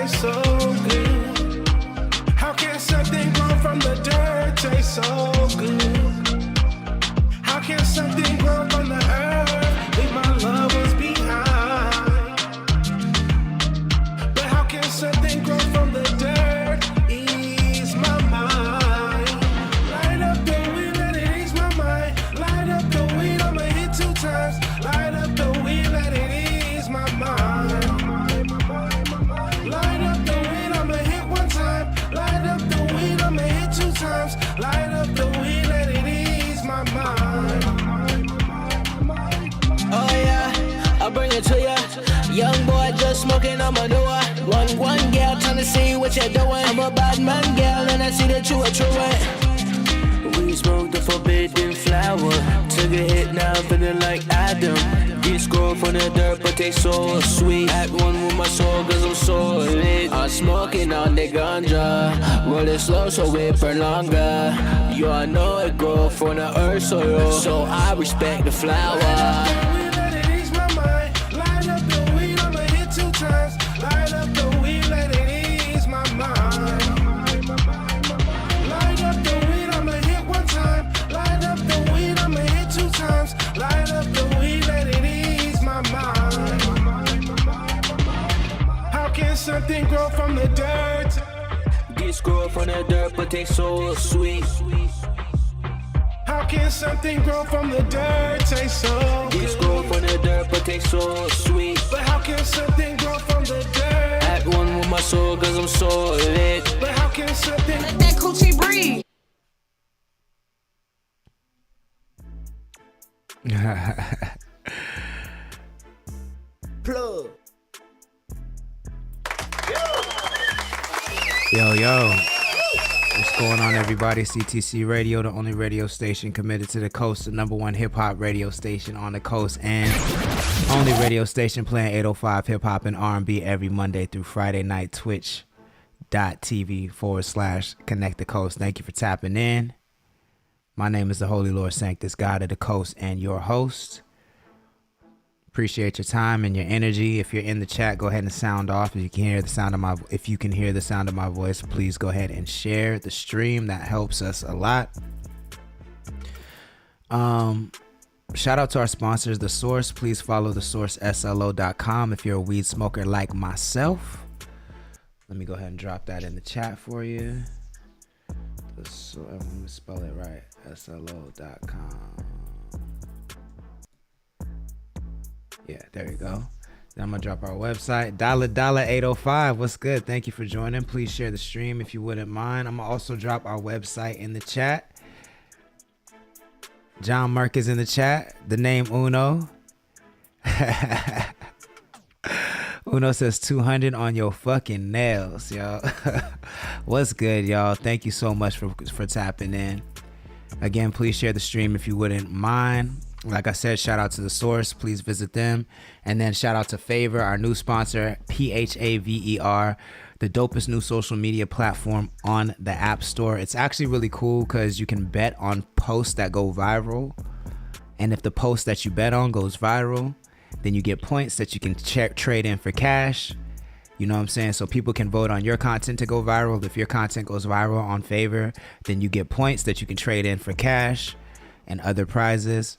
taste so good? How can something grow from the dirt taste so good? How can something grow from the earth? Leave my loved ones behind. But how can something grow from the dirt? Ease my mind. Light up the weed, let it ease my mind. Light up the weed, I'ma hit 2 times. Light up the weed, let it ease my mind. Light up the weed, I'ma hit 1 time. Light up the weed, I'ma hit 2 times. Light up the weed, let it ease my mind. Oh yeah, I'll bring it to ya. Young boy just smoking on my door. One girl trying to see what you're doing. I'm a bad man girl and I see that you are truant. We smoked the forbidden flower. Took a hit now, feeling like Adam. Get scroll from the dirt, but they so sweet. Act one with my soul, cause I'm so lit. I'm smoking on the ganja. Roll it slow so it burn longer. You all know it grow from the earth soil, so I respect the flower. Let it ease my mind. Light up the weed, I'ma hit 2 times. Light up the weed, let it ease my mind. Light up the weed, I'ma hit 1 time. Light up the weed, I'ma hit 2 times. Light up the weed, let it ease my mind. How can something grow from the dirt? Get scroll from the dirt, but they so sweet. How can something grow from the dirt? Taste so Get good. scroll from the dirt, but they so sweet. But how can something grow from the dirt? Act one with my soul, cause I'm so lit. But how can something Let that coochie breathe. Plug. Yo, what's going on, everybody? CTC Radio, the only radio station committed to the coast, the /1 hip-hop radio station on the coast, and only radio station playing 805 hip-hop and R&B every Monday through Friday night. Twitch.tv/Connect the Coast. Thank you for tapping in. My name is the Holy Lord Sanctus, God of the Coast, and your host. Appreciate your time and your energy. If you're in the chat, go ahead and sound off. If you can hear the sound of my voice, please go ahead and share the stream. That helps us a lot. Shout out to our sponsors, The Source. Please follow thesourceslo.com if you're a weed smoker like myself. Let me go ahead and drop that in the chat for you. Let me spell it right. SLO.com. Yeah, there you go. Then I'm gonna drop our website. $805. What's good? Thank you for joining. Please share the stream if you wouldn't mind. I'm gonna also drop our website in the chat. John Merck is in the chat. The name Uno. Uno says 200 on your fucking nails, yo. What's good, y'all? Thank you so much for tapping in. Again, please share the stream if you wouldn't mind. Like I said, shout out to The Source. Please visit them. And then shout out to Favor, our new sponsor, PHAVER, the dopest new social media platform on the App Store. It's actually really cool because you can bet on posts that go viral. And if the post that you bet on goes viral, then you get points that you can trade in for cash. You know what I'm saying? So people can vote on your content to go viral. If your content goes viral on Favor, then you get points that you can trade in for cash and other prizes.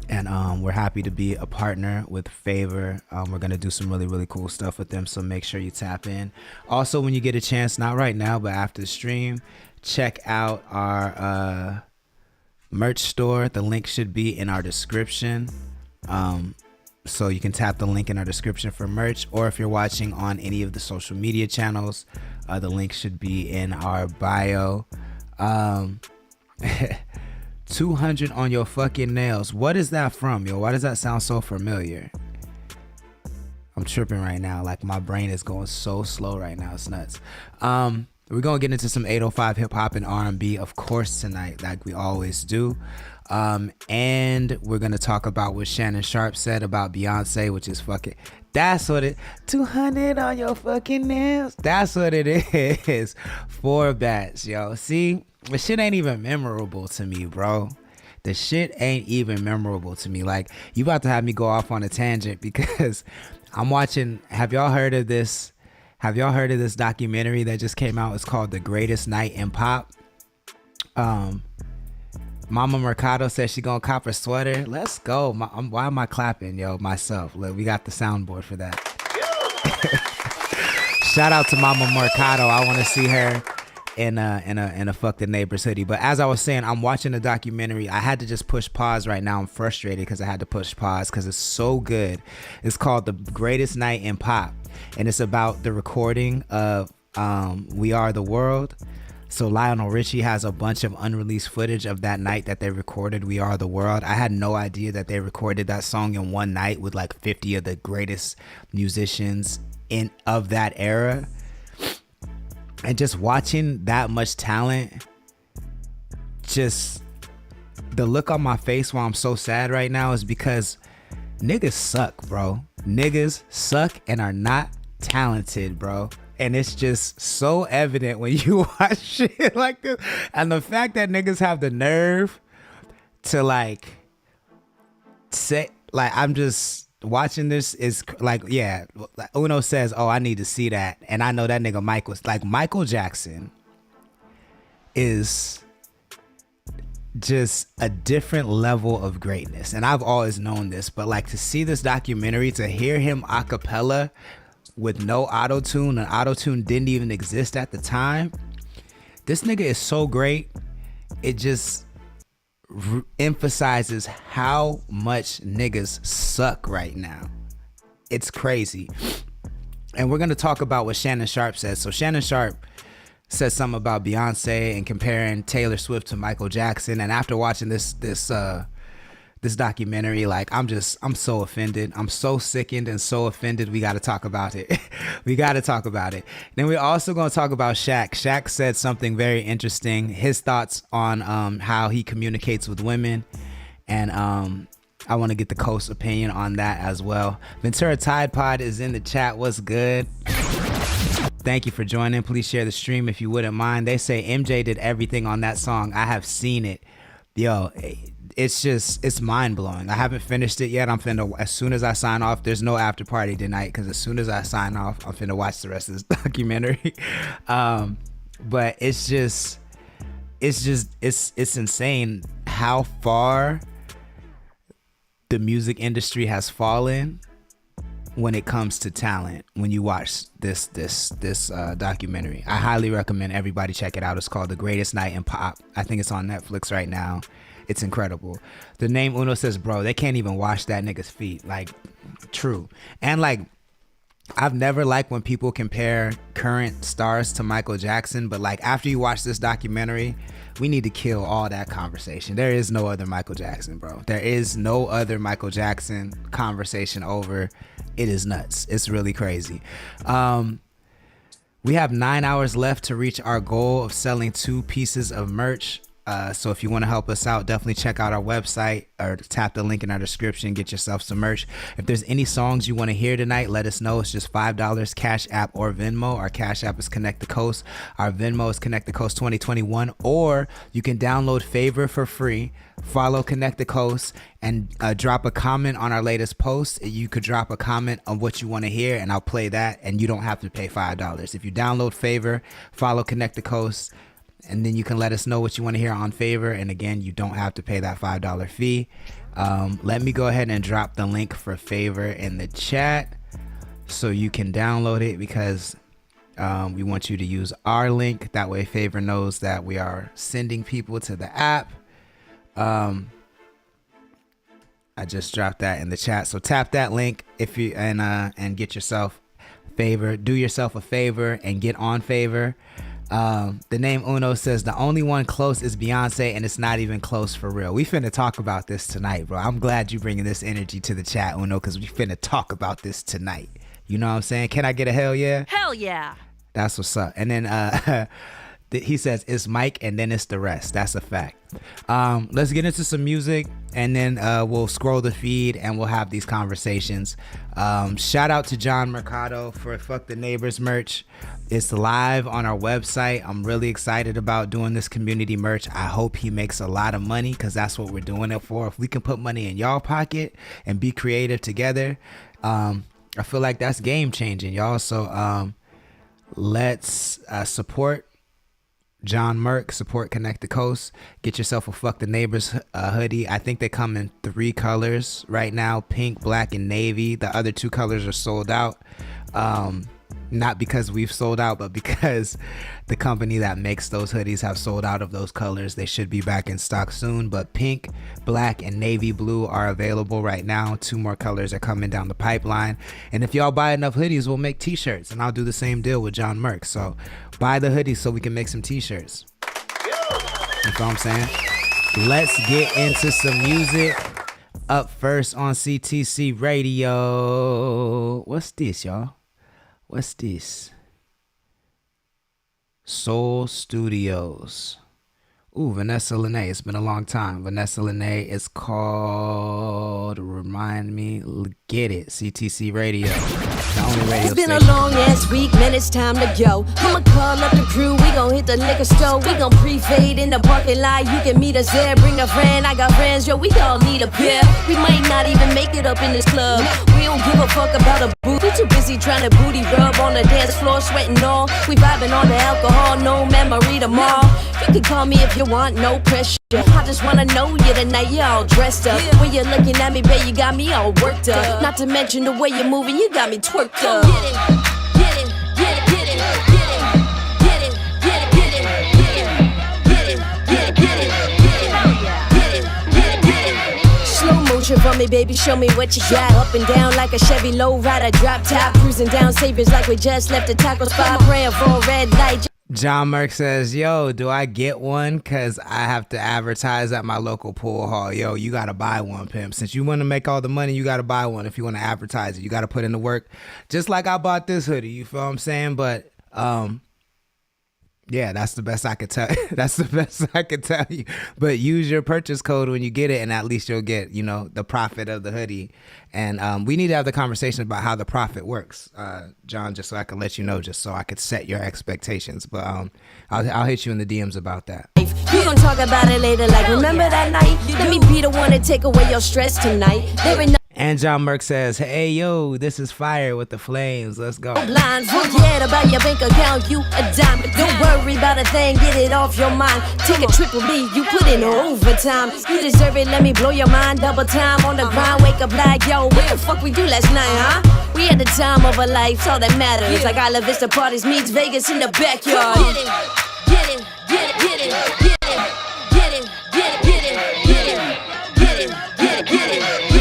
And we're happy to be a partner with Favor. We're going to do some really, really cool stuff with them. So make sure you tap in. Also, when you get a chance, not right now, but after the stream, check out our merch store. The link should be in our description. So you can tap the link in our description for merch. Or if you're watching on any of the social media channels, the link should be in our bio. 200 on your fucking nails. What is that from, yo? Why does that sound so familiar? I'm tripping right now. Like, my brain is going so slow right now. It's nuts. We're going to get into some 805 hip hop and R&B, of course, tonight, like we always do. And we're going to talk about what Shannon Sharp said about Beyonce, which is fucking, that's what it, 200 on your fucking nails. That's what it is. 4 bats, yo. See? The shit ain't even memorable to me, bro. The shit ain't even memorable to me. Like, you about to have me go off on a tangent because I'm watching. Have y'all heard of this? Have y'all heard of this documentary that just came out? It's called The Greatest Night in Pop. Mama Mercado says she gonna cop her sweater. Let's go. Why am I clapping, yo, myself? Look, we got the soundboard for that. Shout out to Mama Mercado. I want to see her in a Fuck the Neighbors hoodie. But as I was saying, I'm watching the documentary. I had to just push pause right now. I'm frustrated because I had to push pause because it's so good. It's called The Greatest Night in Pop, and it's about the recording of We Are the World. So Lionel Richie has a bunch of unreleased footage of that night that they recorded We Are the World. I had no idea that they recorded that song in one night with like 50 of the greatest musicians of that era. And just watching that much talent, just the look on my face while I'm so sad right now is because niggas suck, bro. Niggas suck and are not talented, bro. And it's just so evident when you watch shit like this. And the fact that niggas have the nerve to like say, like, I'm just watching this is like, yeah, Uno says, oh, I need to see that. And I know that nigga Mike was like, Michael Jackson is just a different level of greatness. And I've always known this, but like to see this documentary, to hear him a cappella with no auto-tune, and auto-tune didn't even exist at the time. This nigga is so great. It just emphasizes how much niggas suck right now. It's crazy. And we're going to talk about what Shannon Sharp says. So Shannon Sharp says something about Beyonce and comparing Taylor Swift to Michael Jackson. And after watching this documentary, like, I'm so offended. I'm so sickened and so offended. We got to talk about it. We got to talk about it. Then we're also going to talk about Shaq. Shaq said something very interesting. His thoughts on how he communicates with women. And I want to get the Coast opinion on that as well. Ventura Tide Pod is in the chat. What's good? Thank you for joining. Please share the stream if you wouldn't mind. They say MJ did everything on that song. I have seen it. Yo, it's mind-blowing. I haven't finished it yet. I'm finna, as soon as I sign off, there's no after party tonight, because as soon as I sign off, I'm finna watch the rest of this documentary. But it's insane how far the music industry has fallen when it comes to talent. When you watch this documentary, I highly recommend everybody check it out. It's called The Greatest Night in Pop. I think it's on Netflix right now. It's incredible. The name Uno says, bro, they can't even wash that nigga's feet. Like, true. And like, I've never liked when people compare current stars to Michael Jackson, but like, after you watch this documentary, we need to kill all that conversation. There is no other Michael Jackson, bro. There is no other Michael Jackson conversation over. It is nuts. It's really crazy. We have 9 hours left to reach our goal of selling 2 pieces of merch. So if you want to help us out, definitely check out our website or tap the link in our description, get yourself some merch. If there's any songs you want to hear tonight, let us know. It's just $5, Cash App or Venmo. Our Cash App is Connect the Coast. Our Venmo is Connect the Coast 2021. Or you can download Favor for free, follow Connect the Coast, and drop a comment on our latest post. You could drop a comment on what you want to hear, and I'll play that, and you don't have to pay $5. If you download Favor, follow Connect the Coast, and then you can let us know what you want to hear on Favor. And again, you don't have to pay that $5 fee. Let me go ahead and drop the link for Favor in the chat so you can download it, because we want you to use our link. That way Favor knows that we are sending people to the app. I just dropped that in the chat. So tap that link if you and get yourself Favor. Do yourself a favor and get on Favor. The name Uno says the only one close is Beyonce, and it's not even close for real. We finna talk about this tonight, bro. I'm glad you bringing this energy to the chat, Uno, because we finna talk about this tonight. You know what I'm saying? Can I get a hell yeah? Hell yeah. That's what's up. And then he says it's Mike, and then it's the rest. That's a fact. Let's get into some music, and then we'll scroll the feed and we'll have these conversations. Shout out to John Mercado for Fuck the Neighbors merch. It's live on our website. I'm really excited about doing this community merch. I hope he makes a lot of money, because that's what we're doing it for. If we can put money in y'all pocket and be creative together, I feel like that's game changing, y'all. So let's support John Merck, support Connect the Coast. Get yourself a Fuck the Neighbors hoodie. I think they come in 3 colors right now, pink, black, and navy. The other 2 colors are sold out. Not because we've sold out, but because the company that makes those hoodies have sold out of those colors. They should be back in stock soon, but pink, black, and navy blue are available right now. 2 more colors are coming down the pipeline. And if y'all buy enough hoodies, we'll make t-shirts, and I'll do the same deal with John Merck. So buy the hoodies so we can make some t-shirts. You know what I'm saying? Let's get into some music. Up first on CTC Radio. What's this, y'all? What's this? Soul Studios. Ooh, Vanessa Lene. It's been a long time. Vanessa Lene is called, remind me, Get It, CTC Radio. The only radio It's been station. a long ass week, man, it's time to go. I'ma call up the crew, we gon' hit the liquor store. We gon' pre-fade in the parking lot, you can meet us there. Bring a friend, I got friends, yo, we all need a pair. We might not even make it up in this club. We don't give a fuck about a boo. We too busy trying to booty rub on the dance floor, sweating all. We vibing on the alcohol, no memory tomorrow. You can call me if you want, no pressure. I just wanna know you tonight, you all dressed up. When you're looking at me, babe, you got me all worked up. Not to mention the way you're moving, you got me twerked up. Get it, get it, get it, get it, get it, get it, get it, get it, get it, get it, get it, get it, get it. Slow motion for me, baby, show me what you got. Up and down like a Chevy low rider, drop top, cruising down Sabres like we just left the taco spot, praying for a red light. John Merck says, yo, do I get one? Because I have to advertise at my local pool hall. Yo, you got to buy one, pimp. Since you want to make all the money, you got to buy one. If you want to advertise it, you got to put in the work. Just like I bought this hoodie, you feel what I'm saying? But, yeah, that's the best I could tell. That's the best I could tell you. But use your purchase code when you get it, and at least you'll get, you know, the profit of the hoodie. And we need to have the conversation about how the profit works, John, just so I can let you know, just so I could set your expectations. But I'll hit you in the DMs about that. We gon' talk about it later, like remember that night? Let me be the one to take away your stress tonight. There ain't no And John Merck says, hey, yo, this is Fire with the Flames. Let's go. blind, forget about your bank account, you a dime. Don't worry about a thing, get it off your mind. Take a trip with me, you put in overtime. You deserve it, let me blow your mind. Double time on the grind, wake up like, yo, what the fuck we do last night, huh? We had the time of our life, all that matters. Like Isla Vista parties meets Vegas in the backyard. Get it, get it, get it, get it, get it, get it, get it, get it, get it, get it, get it, get it.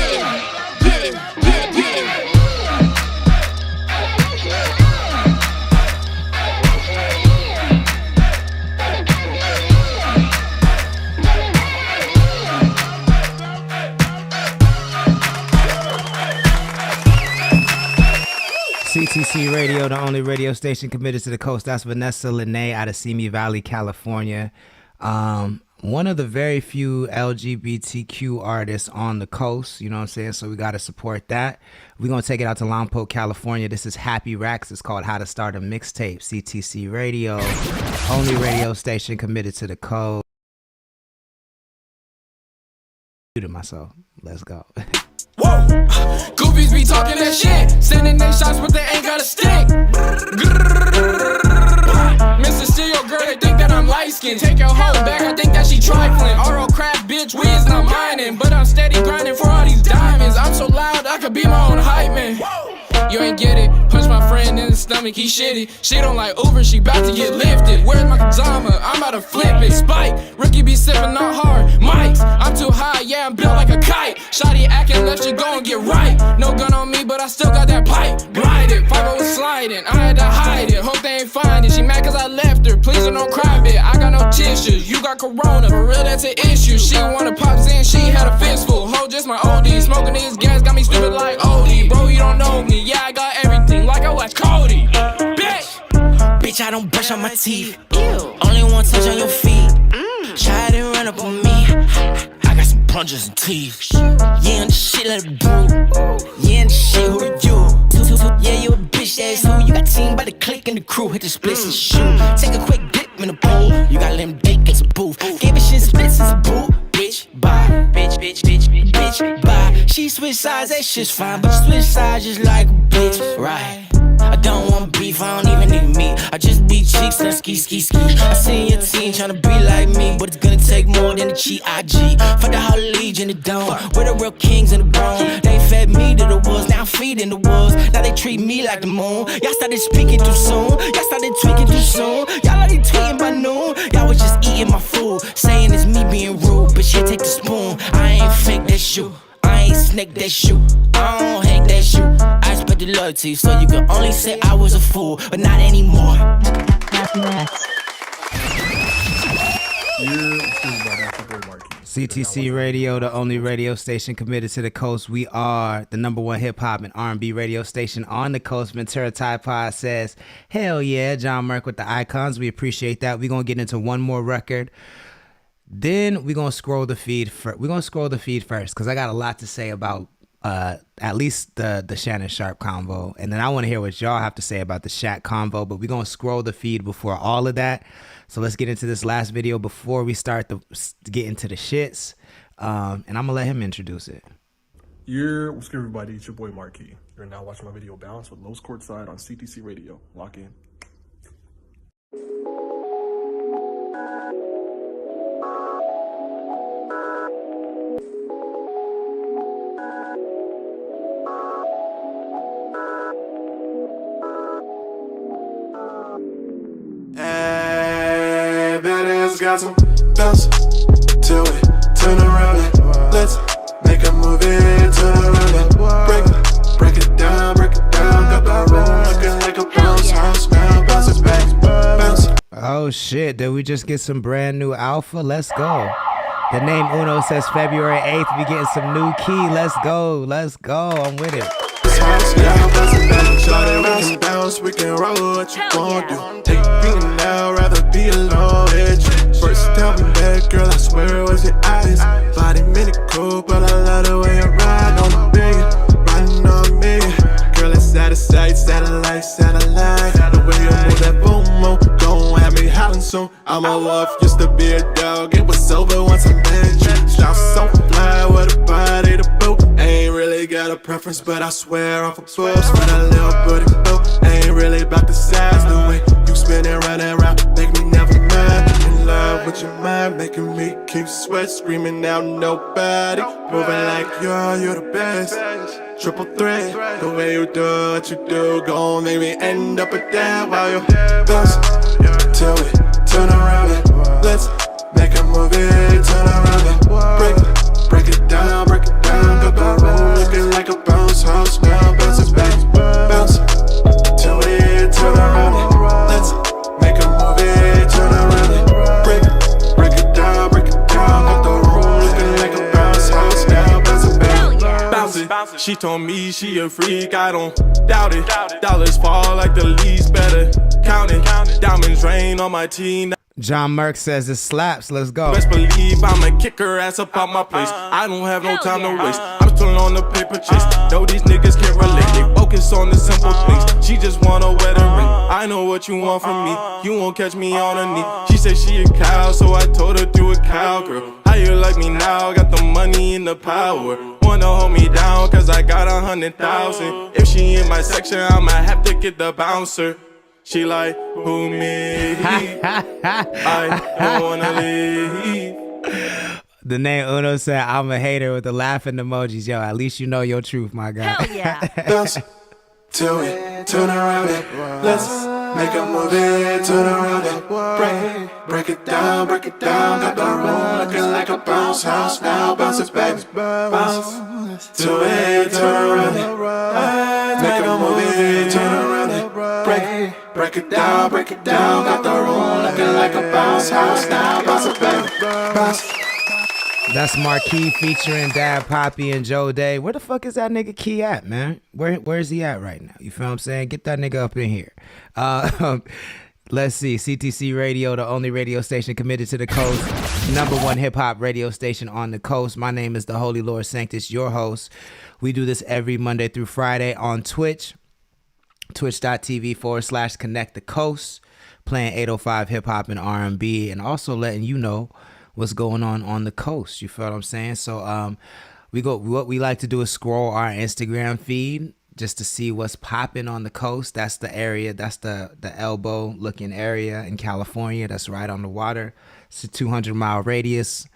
CTC Radio, the only radio station committed to the coast. That's Vanessa Lene out of Simi Valley, California. One of the very few LGBTQ artists on the coast, you know what I'm saying? So we got to support that. We're going to take it out to Lompoc, California. This is Happy Racks. It's called How to Start a Mixtape. CTC Radio, only radio station committed to the code. To myself. Let's go. Whoa, goofies be talking that shit, sending they shots but they ain't got a stick. Mr. Steal girl, they think that I'm light-skinned. Take your hoe back, I think that she trifling. RO crap, bitch, we is not mining, but I'm steady grinding for all these diamonds. I'm so loud, I could be my own hype man. You ain't get it, punch my friend in the stomach, he shitty. She don't like Uber, she bout to get lifted. Where's my pajama? I'm about to flip it. Spike, Ricky be sipping not hard. Mics, I'm too high, yeah, I'm built like a kite. Shawty acting left, she gon' get right. No gun on me, but I still got that pipe. Glide it, 5 was sliding, I had to hide it. Hope they ain't find it, she mad cause I left her. Please don't cry, bitch, I got no tissues. You got corona, for real that's an issue. She wanna pop in, she had a fistful. Ho, just my OD, smoking these gas got me stupid like OD. Bro, you don't know me, yeah, I got everything like I watch Cody. Bitch, I don't brush on my teeth. Only one touch on your feet. Try to run up on me. I got some punches and teeth. Yeah, and the shit let it brew. Yeah, and the shit, who are you? Yeah, you a bitch, that's who. You got team by the click and the crew. Hit the splits and shoot. Take a quick dip in the pool. You got limb dick, it's a booth. Gave it shit splits, it's a boo. Bitch, bye. Bitch, bitch, bitch, bitch, bye. She switch sides, that shit's fine. But you switch sides just like a bitch, right? I don't want beef, I don't even need meat. I just beat cheeks and ski. I seen your team tryna be like me, but it's gonna take more than the G.I.G. For the whole legion, the dome. We're the real kings in the bone. They fed me to the wolves, now I'm feeding the wolves. Now they treat me like the moon. Y'all started speaking too soon. Y'all started tweaking too soon. Y'all already tweeting by noon. Y'all was just eating my food, saying it's me being rude. But shit, take the spoon. I ain't fake that shoe. I ain't snake that shoe. I don't hate that shoe. I expect the loyalty, so you can only say I was a fool, but not anymore. CTC Radio, the only radio station committed to the coast. We are the #1 hip hop and R&B radio station on the coast. Ventura Tide Pod says, hell yeah, John Merck with the icons. We appreciate that. We're going to get into one more record. Then we're going to scroll the feed. We're going to scroll the feed first because I got a lot to say about at least the Shannon Sharp convo. And then I want to hear what y'all have to say about the Shaq convo. But we're going to scroll the feed before all of that. So let's get into this last video before we start to get into the shits. And I'm going to let him introduce it. What's good, everybody? It's your boy Marquis. You're now watching my video Balance with Lowe's Courtside on CTC Radio. Lock in. Hey, that ass got some bounce to it. Turn around it. Let's make a movie. Turn around it. Break it down. Got that room looking like a bounce house now. Bounce it back. Bounce. Oh shit, did we just get some brand new alpha? Let's go. The name Uno says February 8th. We getting some new key. Let's go. I'm with it. We can bounce, we can roll what you want to. Take me now, rather be alone with you. First tell me that, girl, I swear it was your eyes. Body minute cool, but I love the way you ride on the big. Riding on me. Girl, it's out of sight, satellite. The way you move that boom, boom, gon' have me howling soon. I'm a wolf, used to be a dog. It was over once I met you. Shout so fly with a body to boot. Ain't really got a preference, but I swear I'm for boobs. For that little booty boot. Ain't really about the size, the way you spin and run around, make me never mind. In love with your mind, making me keep sweat, screaming out nobody. Moving like you're the best. Triple threat, the way you do what you do, gon' make me end up a dad while you bounce to it, turn around it. Let's make a movie, turn around it. Break it down, got that room looking like a bounce house now. Bounce it back, bounce to it, turn around it. Let's make a movie, turn around it. Break it down, got the room looking like a bounce house now. Bounce it back, Bounce it. She told me she a freak, I don't doubt it. Dollars fall like the least, better count it. Diamonds rain on my team. John Merck says it slaps. Let's go. Best believe I'ma kick her ass up out my place. I don't have no time to waste. I'm still on the paper chase. Know these niggas can't relate. They focus on the simple things. She just want a wedding ring. I know what you want from me. You won't catch me on her knee. She said she a cow, so I told her do a cowgirl. How you like me now? Got the money and the power. Wanna hold me down, cause I got 100,000. If she in my section, I'ma have to get the bouncer. She like, who me? I don't wanna leave. The name Uno said, I'm a hater with the laughing emojis. Yo, at least you know your truth, my guy. Hell yeah. bounce to it, turn around it. Let's make a movie, turn around it. Break it down, got the room looking like a bounce house now. Bounce it back, bounce to it, turn around it. Make a movie, turn around it. Break it down, got the room looking like a bounce house now. Bounce it back, bounce. That's Marquis featuring Dad Poppy and Joe Day. Where the fuck is that nigga Key at, man? Where's he at right now? You feel what I'm saying? Get that nigga up in here. Let's see. CTC Radio, the only radio station committed to the coast. #1 hip hop radio station on the coast. My name is the Holy Lord Sanctus, your host. We do this every Monday through Friday on Twitch. Twitch.tv/ConnectTheCoast. Playing 805 hip hop and R&B, and also letting you know what's going on the coast. You feel what I'm saying? So what we like to do is scroll our Instagram feed just to see what's popping on the coast. That's the area. That's the elbow looking area in California. That's right on the water. It's a 200-mile radius.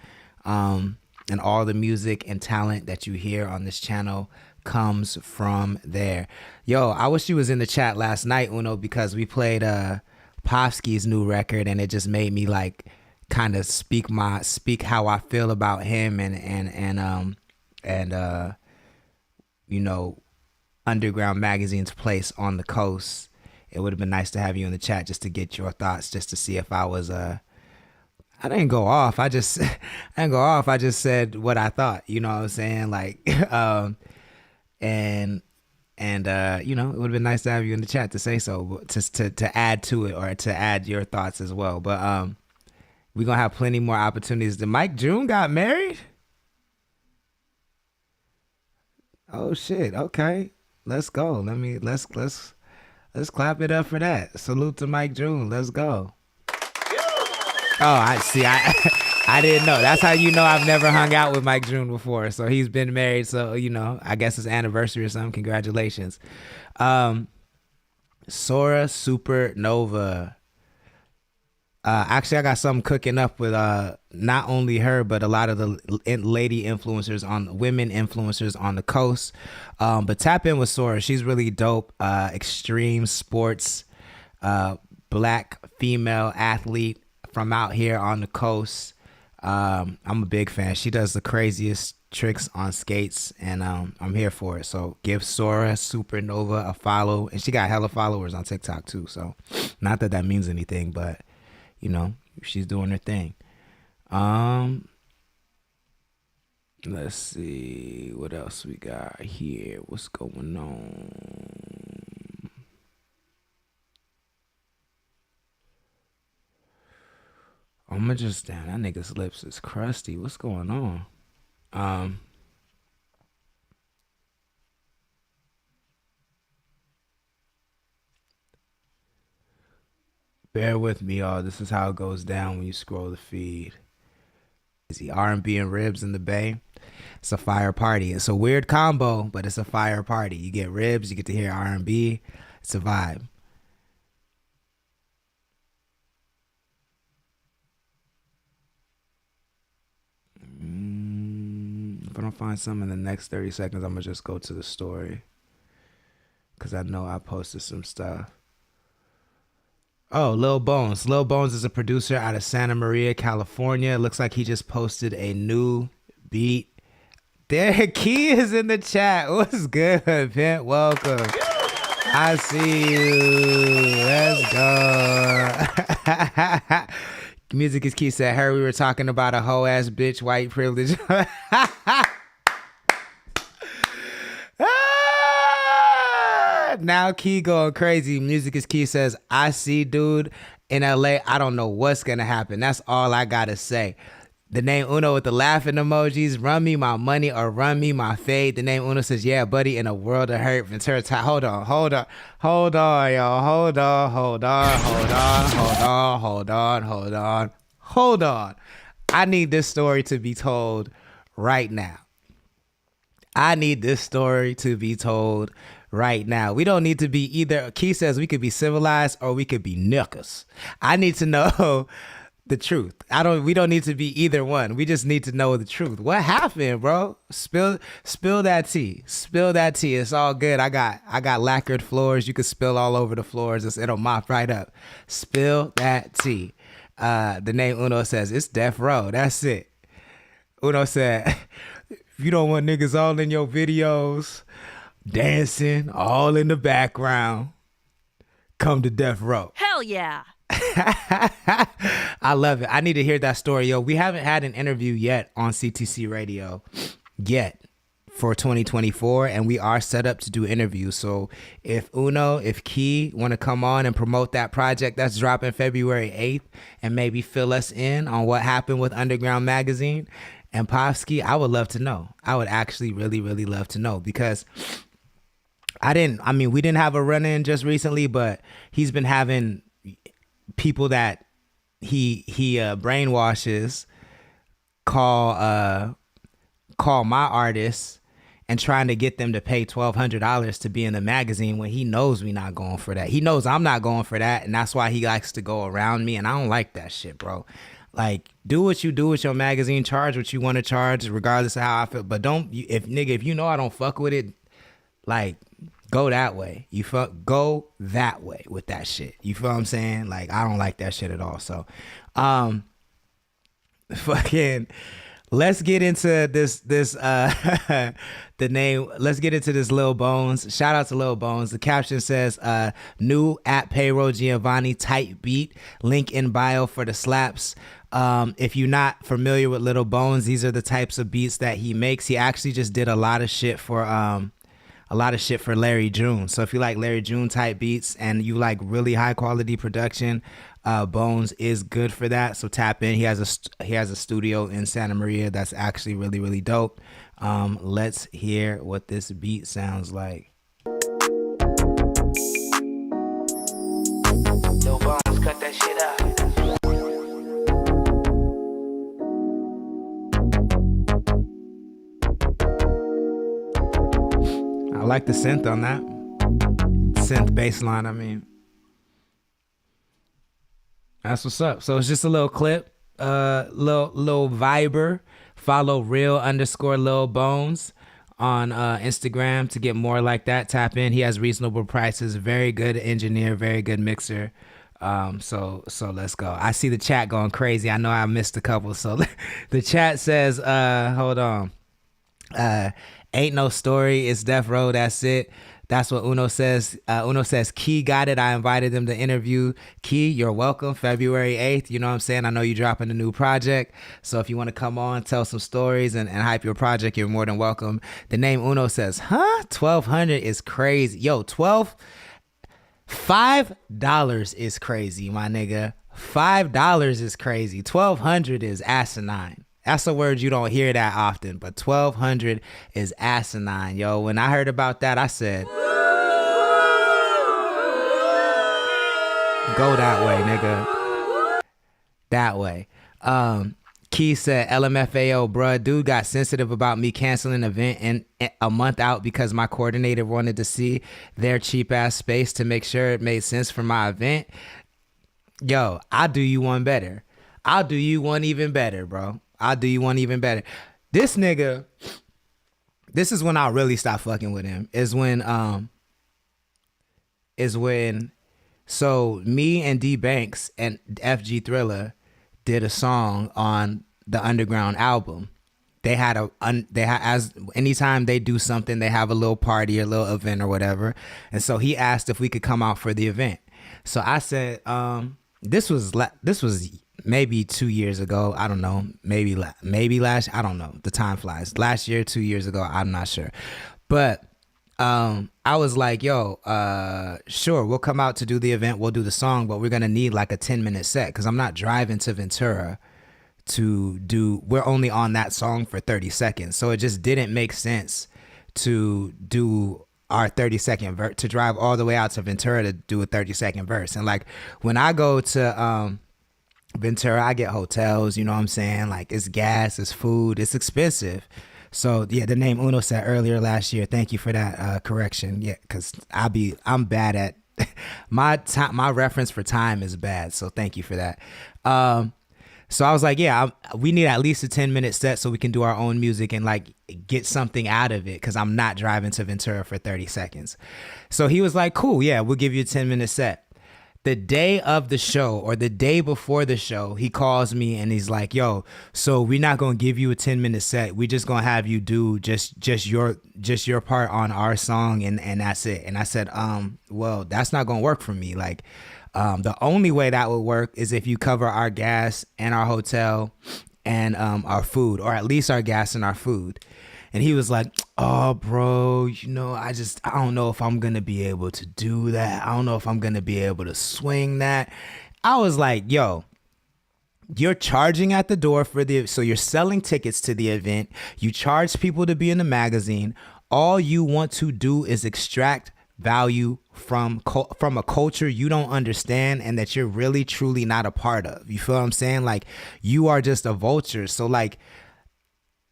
And all the music and talent that you hear on this channel comes from there. Yo, I wish you was in the chat last night, Uno, because we played Popsky's new record, and it just made me like kind of speak how I feel about him and you know, Underground Magazine's place on the coast. It would have been nice to have you in the chat just to get your thoughts, just to see if I was I didn't go off. I just said what I thought. You know what I'm saying? Like, and you know, it would have been nice to have you in the chat to say so, to add to it or to add your thoughts as well. But we're gonna have plenty more opportunities. Did Mike June got married? Oh shit. Okay. Let's go. Let's clap it up for that. Salute to Mike June. Let's go. Oh, I see. I didn't know. That's how you know I've never hung out with Mike June before. So he's been married. So, you know, I guess it's anniversary or something. Congratulations. Sora Supernova. Actually, I got something cooking up with not only her, but a lot of the women influencers on the coast. But tap in with Sora. She's really dope. Extreme sports, black female athlete from out here on the coast. I'm a big fan. She does the craziest tricks on skates, and I'm here for it. So give Sora Supernova a follow, and she got hella followers on TikTok too. So not that means anything, but you know, she's doing her thing. Let's see what else we got here. What's going on? I'ma just damn, that nigga's lips is crusty. What's going on? Bear with me, y'all. This is how it goes down when you scroll the feed. Is he R&B and ribs in the Bay? It's a fire party. It's a weird combo, but it's a fire party. You get ribs, you get to hear R&B. It's a vibe. If I don't find some in the next 30 seconds, I'm going to just go to the story, because I know I posted some stuff. Oh, Lil Bones. Lil Bones is a producer out of Santa Maria, California. Looks like he just posted a new beat. There, Key is in the chat. What's good, Pimp? Welcome. I see you. Let's go. Music is Key said, "Her, we were talking about a hoe ass bitch, white privilege." Now Key going crazy. Music is Key says, "I see dude in LA. I don't know what's gonna happen. That's all I gotta say." The name Uno with the laughing emojis. Run me my money or run me my fade. The name Uno says, "Yeah, buddy, in a world of hurt." Ventura Ty. Hold on, y'all. Hold on. I need this story to be told right now. We don't need to be either. Key says we could be civilized or we could be niggas. I need to know the truth. We don't need to be either one. We just need to know the truth. What happened, bro? Spill that tea. It's all good. I got lacquered floors. You can spill all over the floors. It'll mop right up. Spill that tea. The name Uno says, "It's Death Row." That's it. Uno said, "If you don't want niggas all in your videos, dancing all in the background, come to Death Row." Hell yeah. I love it. I need to hear that story, yo. We haven't had an interview yet on CTC Radio yet for 2024, and we are set up to do interviews. So if Key want to come on and promote that project that's dropping February 8th and maybe fill us in on what happened with Underground Magazine and Popsky, I would love to know. I would actually really, really love to know, because we didn't have a run-in just recently, but he's been having people that he brainwashes call my artists and trying to get them to pay $1,200 to be in the magazine when he knows we not going for that. He knows I'm not going for that, and that's why he likes to go around me, and I don't like that shit, bro. Like, do what you do with your magazine, charge what you want to charge, regardless of how I feel. But if you know I don't fuck with it, like, go that way. Go that way with that shit. You feel what I'm saying? Like, I don't like that shit at all. So, fucking, let's get into this the name. Let's get into this Lil Bones. Shout out to Lil Bones. The caption says, new at Payroll Giovanni tight beat. Link in bio for the slaps. If you're not familiar with Lil Bones, these are the types of beats that he makes. He actually just did a lot of shit for Larry June. So if you like Larry June type beats and you like really high quality production, Bones is good for that. So tap in. He has a studio in Santa Maria that's actually really, really dope. Let's hear what this beat sounds like. Lil Bones, cut that shit out. I like the synth on that. Synth bass line, I mean. That's what's up. So it's just a little clip. Little Viber. Follow real_Lil Bones on Instagram to get more like that. Tap in. He has reasonable prices. Very good engineer. Very good mixer. So let's go. I see the chat going crazy. I know I missed a couple. So the chat says, hold on. Ain't no story. It's Death Row. That's it. That's what Uno says. Uno says, Key got it. I invited them to interview. Key, you're welcome. February 8th. You know what I'm saying? I know you're dropping a new project. So if you want to come on, tell some stories and hype your project, you're more than welcome. The name Uno says, huh? 1,200 is crazy. Yo, $5 is crazy, my nigga. $5 is crazy. 1,200 is asinine. That's a word you don't hear that often, but 1,200 is asinine, yo. When I heard about that, I said, go that way, nigga. That way. Key said, LMFAO, bruh, dude got sensitive about me canceling an event and a month out because my coordinator wanted to see their cheap ass space to make sure it made sense for my event. Yo, I'll do you one better. I'll do you one even better, bro. I'll do you one even better. This nigga, this is when I'll really stop fucking with him. So me and D Banks and FG Thriller did a song on the Underground album. As anytime they do something, they have a little party, a little event or whatever. And so he asked if we could come out for the event. So I said, this was maybe 2 years ago. I don't know. Maybe last. I don't know. The time flies. Last year, 2 years ago. I'm not sure. But I was like, yo, sure, we'll come out to do the event. We'll do the song, but we're gonna need like a 10-minute set because I'm not driving to Ventura to do. We're only on that song for 30 seconds, so it just didn't make sense to do our 30-second verse, to drive all the way out to Ventura to do a 30-second verse. And like when I go to Ventura, I get hotels, you know what I'm saying? Like it's gas, it's food, it's expensive. So yeah, the name Uno said earlier last year. Thank you for that correction. Yeah, because I'm bad at my reference for time is bad. So thank you for that. So I was like, yeah, we need at least a 10-minute set so we can do our own music and like get something out of it because I'm not driving to Ventura for 30 seconds. So he was like, cool, yeah, we'll give you a 10-minute set. The day of the show or the day before the show, he calls me and he's like, yo, so we're not going to give you a 10-minute set. We're just going to have you do just your part on our song and that's it. And I said, well, that's not going to work for me. Like, the only way that would work is if you cover our gas and our hotel and our food, or at least our gas and our food. And he was like, oh, bro, you know, I don't know if I'm going to be able to do that. I don't know if I'm going to be able to swing that. I was like, yo, you're charging at the door so you're selling tickets to the event. You charge people to be in the magazine. All you want to do is extract value from a culture you don't understand and that you're really, truly not a part of. You feel what I'm saying? Like, you are just a vulture. So like,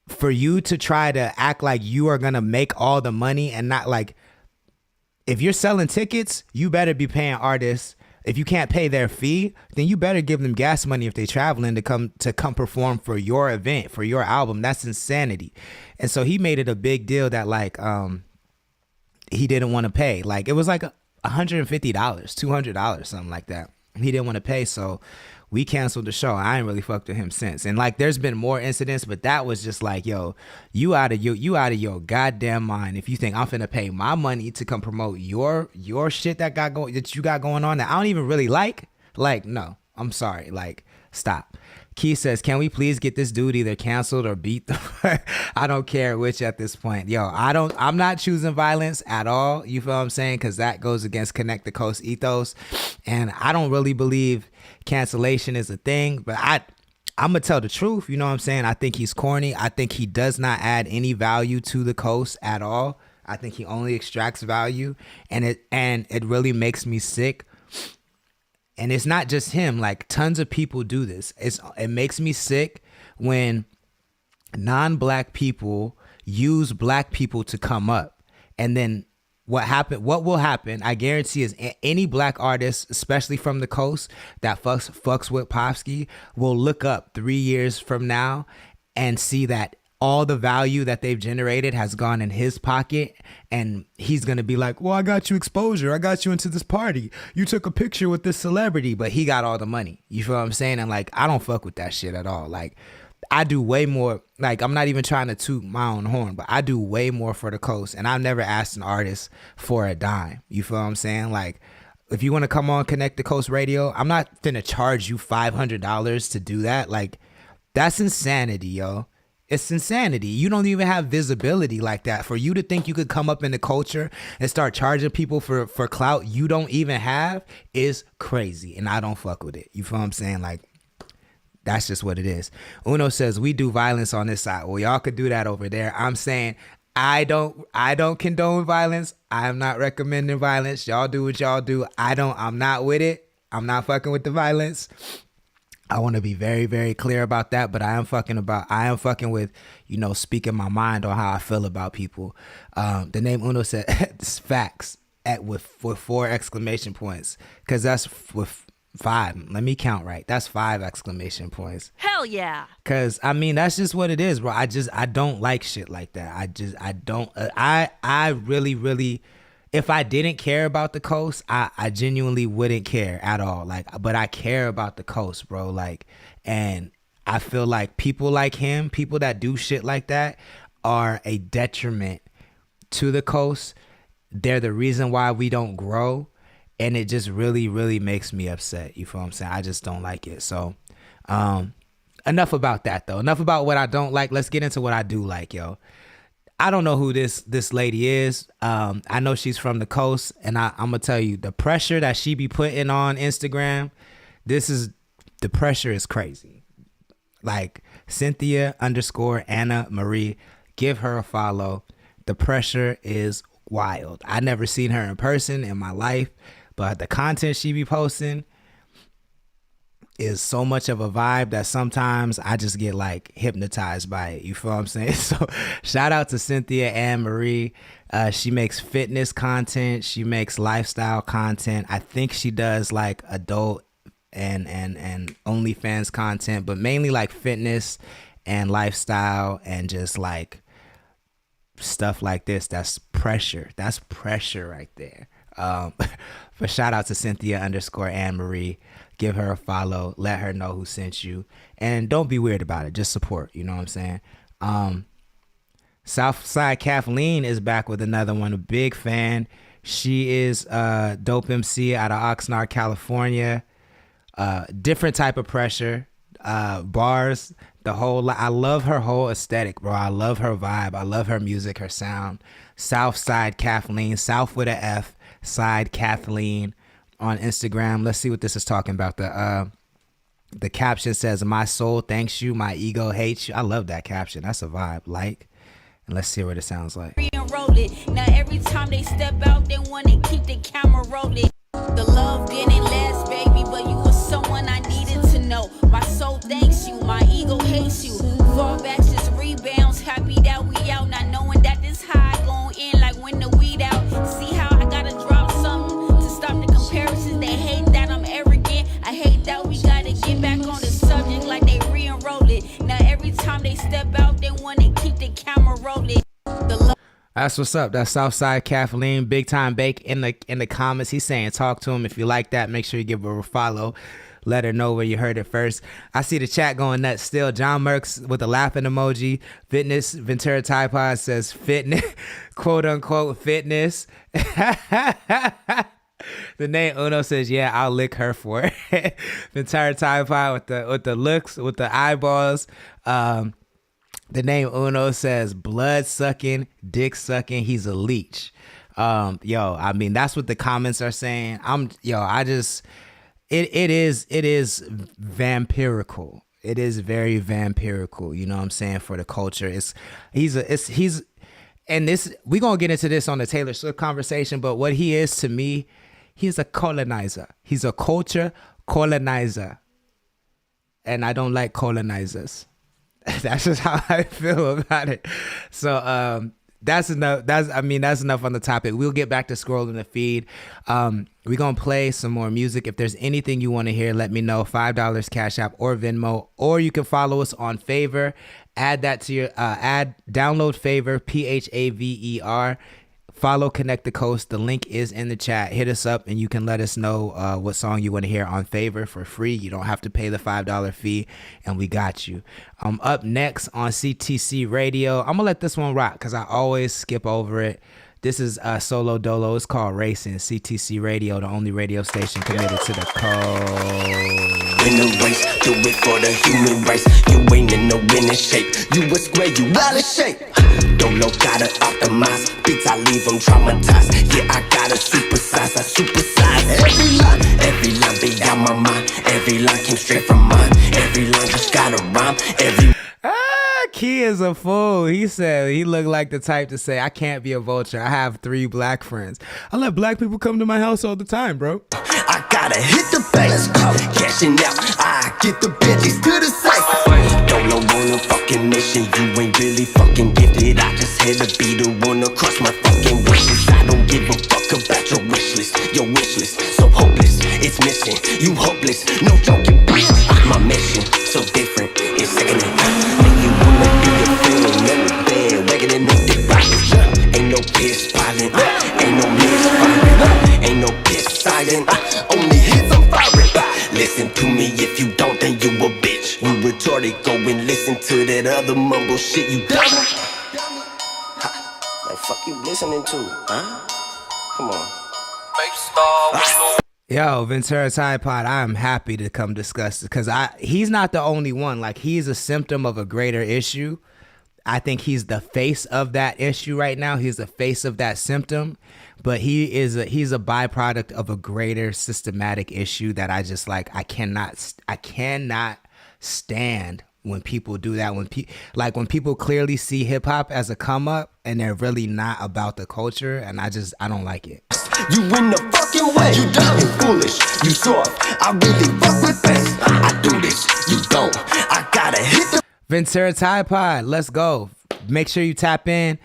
for you to try to act like you are gonna make all the money and not like, if you're selling tickets, you better be paying artists. If you can't pay their fee, then you better give them gas money if they're traveling to come perform for your event, for your album. That's insanity. And so he made it a big deal that like he didn't want to pay. Like it was like $150, $200, something like that. He didn't want to pay, so we canceled the show. I ain't really fucked with him since. And like there's been more incidents, but that was just like, yo, you out of your goddamn mind if you think I'm finna pay my money to come promote your shit that you got going on that I don't even really like. Like, no, I'm sorry. Like, stop. Key says, can we please get this dude either canceled or beat the I don't care which at this point. Yo, I'm not choosing violence at all. You feel what I'm saying? Because that goes against Connect the Coast ethos. And I don't really believe cancellation is a thing, but I'm gonna tell the truth. You know what I'm saying? I think he's corny. I think he does not add any value to the coast at all. I think he only extracts value, and it really makes me sick. And it's not just him, like tons of people do this. It makes me sick when non-black people use black people to come up. And then what will happen, I guarantee, is any black artist, especially from the coast, that fucks with Popsky will look up 3 years from now and see that all the value that they've generated has gone in his pocket, and he's gonna be like, well, I got you exposure, I got you into this party, you took a picture with this celebrity, but he got all the money. You feel what I'm saying? And like, I don't fuck with that shit at all. Like, I do way more. Like, I'm not even trying to toot my own horn, but I do way more for the coast, and I've never asked an artist for a dime. You feel what I'm saying? Like, if you want to come on Connect the Coast Radio, I'm not finna charge you $500 to do that. Like, that's insanity, yo. It's insanity. You don't even have visibility like that. For you to think you could come up in the culture and start charging people for clout you don't even have is crazy. And I don't fuck with it. You feel what I'm saying? Like, that's just what it is. Uno says, we do violence on this side. Well, y'all could do that over there. I'm saying I don't condone violence. I'm not recommending violence. Y'all do what y'all do. I'm not with it. I'm not fucking with the violence. I want to be very, very clear about that, but I am fucking with, speaking my mind on how I feel about people. The name Uno said, it's facts with 4 exclamation points, because that's with 5. Let me count right. That's 5 exclamation points. Hell yeah. Because, I mean, that's just what it is, bro. I don't like shit like that. I really, really, if I didn't care about the coast, I genuinely wouldn't care at all. Like, but I care about the coast, bro. Like, and I feel like people like him, people that do shit like that, are a detriment to the coast. They're the reason why we don't grow, and it just really, really makes me upset. You feel what I'm saying? I just don't like it. So, enough about that though. Enough about what I don't like. Let's get into what I do like, yo. I don't know who this lady is. I know she's from the coast, and I'm gonna tell you, the pressure that she be putting on Instagram, the pressure is crazy. Like, Cynthia_Anna Marie, give her a follow. The pressure is wild. I never seen her in person in my life, but the content she be posting is so much of a vibe that sometimes I just get like hypnotized by it. You feel what I'm saying? So shout out to Cynthia Ann Marie. She makes fitness content. She makes lifestyle content. I think she does like adult and OnlyFans content, but mainly like fitness and lifestyle and just like stuff like this. That's pressure. That's pressure right there. But shout out to Cynthia_Ann Marie. Give her a follow. Let her know who sent you. And don't be weird about it. Just support. You know what I'm saying? Southside Kathleen is back with another one. A big fan. She is a dope MC out of Oxnard, California. Different type of pressure. Bars. I love her whole aesthetic, bro. I love her vibe. I love her music, her sound. Southside Kathleen. South with a F. Side Kathleen. On Instagram. Let's see what this is talking about. The caption says, my soul thanks you, my ego hates you. I love that caption. That's a vibe. Like, and let's see what it sounds like. Now every time they step out, they want to keep the camera rolling. The love didn't last, baby, but you were someone I needed to know. My soul thanks you, my ego hates you. Fallbacks just rebounds. That's what's up. That's Southside Kathleen, Big Time Bake in the comments. He's saying talk to him. If you like that, make sure you give her a follow. Let her know where you heard it first. I see the chat going nuts still. John Merks with a laughing emoji. Fitness Ventura Tide Pod says fitness, quote unquote fitness. The name Uno says, yeah, I'll lick her for it. Ventura Tide Pod with the looks, with the eyeballs. The name Uno says blood sucking, dick sucking. He's a leech. I mean, that's what the comments are saying. It is vampirical. It is very vampirical. You know what I'm saying? For the culture, and this, we're going to get into this on the Taylor Swift conversation, but what he is to me, he's a colonizer. He's a culture colonizer. And I don't like colonizers. That's just how I feel about it. So that's enough. That's enough on the topic. We'll get back to scrolling the feed. We're going to play some more music. If there's anything you want to hear, let me know. $5 Cash App or Venmo, or you can follow us on Favor. Add that to your download Favor, PHAVER. Follow Connect the Coast. The link is in the chat. Hit us up and you can let us know what song you want to hear on Favor for free. You don't have to pay the $5 fee, and we got you. Up next on CTC Radio, I'm going to let this one rock because I always skip over it. This is Solo Dolo. It's called Racing. CTC Radio, the only radio station committed to the code. In the race, do it for the human race. You ain't in no winning shape. You a square, you out of shape. Dolo gotta optimize. Beats, I leave them traumatized. Yeah, I gotta supersize. I supersize every line be out my mind. Every line came straight from mine. Every line just gotta rhyme. Key is a fool. He said he looked like the type to say, I can't be a vulture. I have 3 black friends. I let black people come to my house all the time, bro. I gotta hit the bank. Cashing out. I get the bitches to the safe. Don't know on a fucking mission. You ain't really fucking gifted. I just had to be the one across my fucking wishes. I don't give a fuck about your wish list. Your wish list so hopeless. It's missing. You hopeless. No joking. My mission so different. It's sickening. Ain't no piss violent, ain't no misfiring, ain't no piss silent, only hits I'm firing. Listen to me, if you don't, then you a bitch. You retarded, go and listen to that other mumble shit, you dumb. Like fuck you listening to, huh? Come on. Yo, Ventura Tide Pod, I'm happy to come discuss it because he's not the only one. Like, he's a symptom of a greater issue. I think he's the face of that issue right now. He's the face of that symptom, but he's a byproduct of a greater systematic issue that I just like. I cannot stand when people do that. When people clearly see hip hop as a come up and they're really not about the culture, and I don't like it. You in the fucking way. You dumb, you foolish, you soft. I really fuck with best. I do this, you don't. I gotta hit the Ventura Tide Pod, let's go. Make sure you tap in.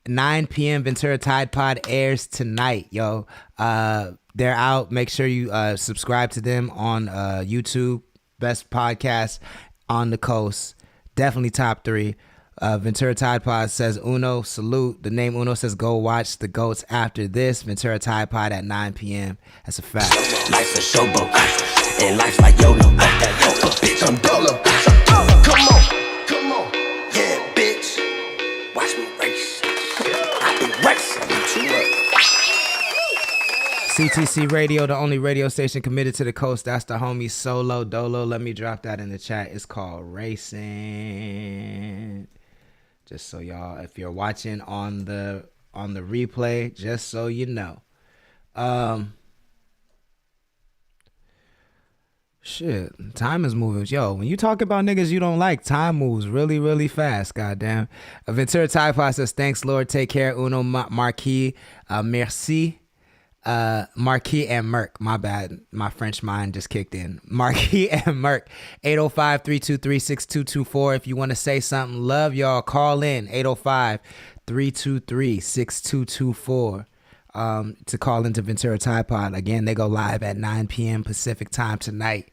9 p.m. Ventura Tide Pod airs tonight, yo. They're out. Make sure you subscribe to them on YouTube. Best podcast on the coast. Definitely top 3. Ventura Tide Pod says Uno, salute. The name Uno says go watch the GOATs after this. Ventura Tide Pod at 9 p.m. That's a fact. Life's a showboat, and life's like YOLO. Bitch, I'm Dolo. Come on, yeah, bitch. Watch me race. I be racing. CTC Radio, the only radio station committed to the coast. That's the homie Solo Dolo. Let me drop that in the chat. It's called Racing. Just so y'all, if you're watching on the replay, just so you know. Shit, time is moving. Yo, when you talk about niggas you don't like, time moves really, really fast. Goddamn. Ventura Tide Pod says, thanks, Lord. Take care. Uno Marquis. Merci. Marquis and Merc. My bad. My French mind just kicked in. Marquis and Merc. 805-323-6224. If you want to say something, love y'all. Call in. 805-323-6224. To call into Ventura Tide Pod. Again, they go live at 9 p.m. Pacific time tonight.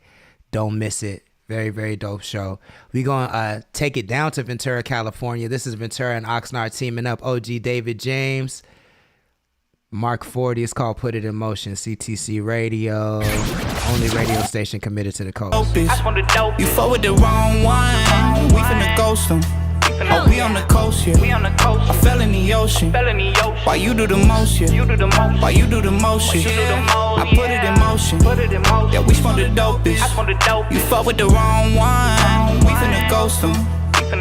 Don't miss it. Very, very dope show. We gonna take it down to Ventura, California. This is Ventura and Oxnard teaming up. OG David James, Mark 40. It's called Put It in Motion. CTC Radio, only radio station committed to the coast. You fuck with the wrong one. We finna ghost them. Oh, we on the coast here. I fell in the ocean. Why you do the most here? Why you do the most shit? I put it in motion. Yeah, we smoke the dopest. You fuck with the wrong one. We finna ghost them.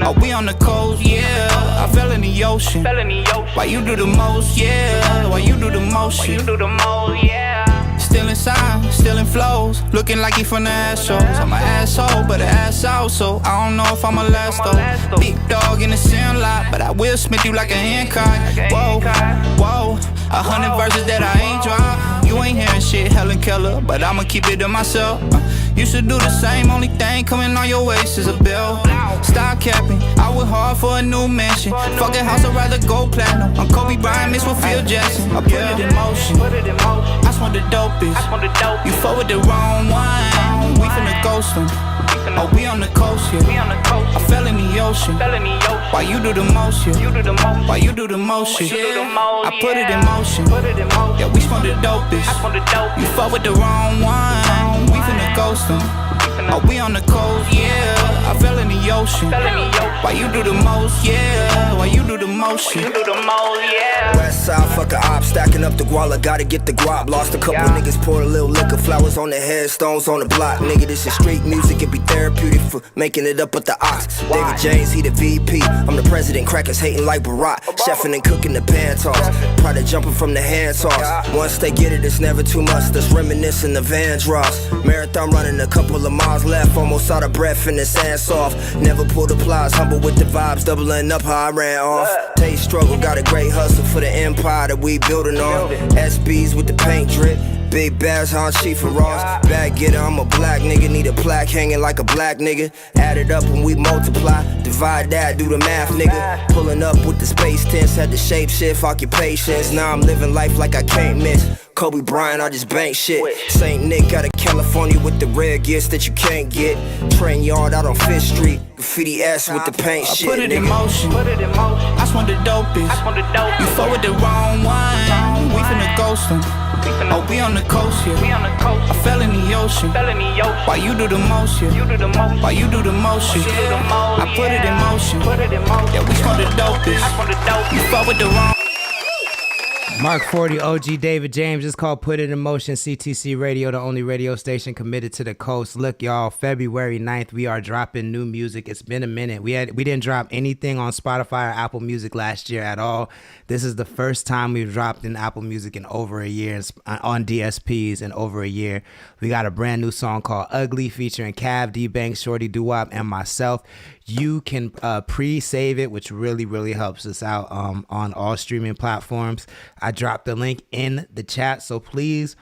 Oh, we on the coast, yeah. I fell in the ocean. Why you do the most, yeah? Why you do the most shit? Still inside, still in flows. Looking like he from the assholes. I'm an asshole, but an ass out, so I don't know if I'm a last though. Big dog in the sin lot, but I will smith you like a Hancock. Whoa, whoa, 100 verses that I ain't dropped. You ain't hearing shit, Helen Keller, but I'ma keep it to myself. You should do the same, only thing coming on your waist is a bill. Stop capping, I work hard for a new mansion. Fuck a house, I'd rather go platinum. I'm Kobe Bryant, mixed with Phil Jackson. I put it in motion, I smoke the dopest. You fuck with the wrong one, we finna ghost them. Oh, we on the coast here. I fell in the ocean. Why you do the most here? Why you do the most shit? I put it in motion. Yeah, we smoke the dopest. You fuck with the wrong one, we finna ghost them. Oh, we on the coast, yeah. I fell in the ocean. Why you do the most, yeah? Why you do the most shit? West side, fuck a op, stacking up the guala, gotta get the guap. Lost a couple niggas, poured a little liquor, flowers on the headstones on the block. Nigga, this is street music, it be therapeutic for making it up with the ox. David James, he the VP. I'm the president, crackers hating like Barack. Chefing and cooking the pan toss. Pride of jumping from the hand toss. Once they get it, it's never too much. That's reminiscing of Van Dross. Marathon running a couple of miles left, almost out of breath and the sand soft. Never pulled applause, humble with the vibes, doubling up how I ran off. Taste struggle, got a great hustle for the empire that we building on. SBs with the paint drip. Big bass on Chief and Ross. Bag getter, I'm a black nigga. Need a plaque hanging like a black nigga. Add it up when we multiply. Divide that, do the math, nigga. Pulling up with the space tense. Had the shape shift occupations. Now I'm living life like I can't miss. Kobe Bryant, I just bank shit. Saint Nick out of California with the rare gifts that you can't get. Train yard out on 5th Street. Graffiti ass with the paint shit. I put it nigga. in motion. I smoke the dopest. You fuck with the wrong one, we finna ghost them. Oh, we on the coast here. I fell in the ocean. Why you do the most here? Why you do the most shit? I put it in motion. Yeah, we smoke the dopest. You fuck with the wrong. Mark 40, OG David James. It's called Put It in Motion. CTC Radio, the only radio station committed to the coast. Look, y'all, February 9th, we are dropping new music. It's been a minute. We didn't drop anything on Spotify or Apple Music last year at all. This is the first time we've dropped in Apple Music in over a year, on DSPs in over a year. We got a brand new song called Ugly featuring Cav, D-Banks, Shorty Doo-Wop, and myself. You can pre-save it, which really, really helps us out on all streaming platforms. I dropped the link in the chat, so please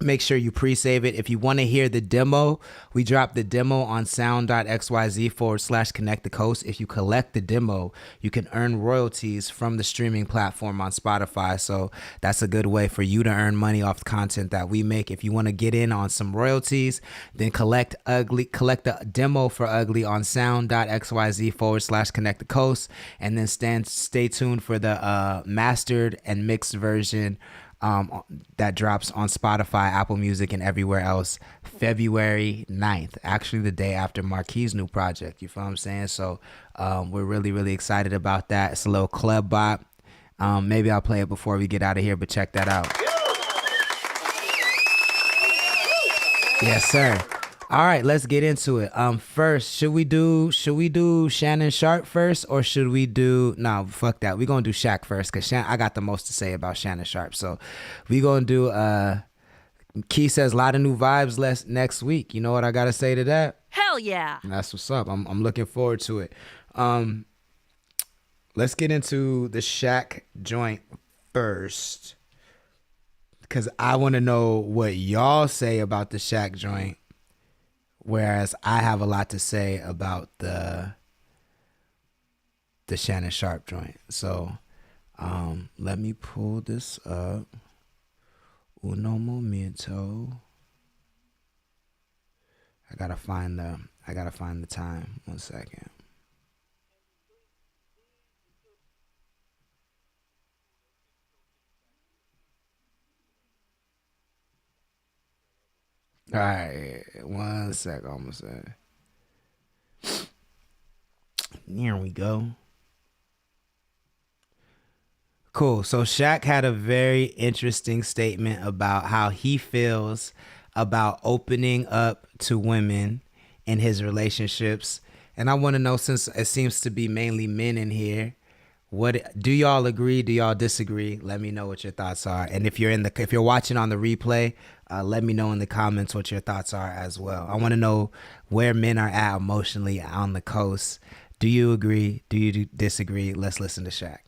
make sure you pre-save it. If you want to hear the demo, we dropped the demo on sound.xyz/ConnectTheCoast. If you collect the demo, you can earn royalties from the streaming platform on Spotify. So that's a good way for you to earn money off the content that we make. If you want to get in on some royalties, then collect the demo for Ugly on sound.xyz/ConnectTheCoast. And then stay tuned for the mastered and mixed version that drops on Spotify, Apple Music, and everywhere else February 9th, actually the day after Marquis' new project. You feel what I'm saying? So we're really, really excited about that. It's a little club bop. Maybe I'll play it before we get out of here, but check that out. Yes, sir. All right, let's get into it. First, should we do Shannon Sharp first, or should we do fuck that. We're gonna do Shaq first, cause I got the most to say about Shannon Sharp. So we gonna do Key says a lot of new vibes next week. You know what I gotta say to that? Hell yeah. That's what's up. I'm looking forward to it. Let's get into the Shaq joint first, cause I want to know what y'all say about the Shaq joint. Whereas I have a lot to say about the Shannon Sharp joint. So let me pull this up. Uno momento. I gotta find the time. 1 second. All right, 1 sec. I'm gonna say. Here we go. Cool. So Shaq had a very interesting statement about how he feels about opening up to women in his relationships. And I want to know, since it seems to be mainly men in here, what do y'all agree? Do y'all disagree? Let me know what your thoughts are. And if you're watching on the replay, let me know in the comments what your thoughts are as well. I want to know where men are at emotionally on the coast. Do you agree? Do you disagree? Let's listen to Shaq.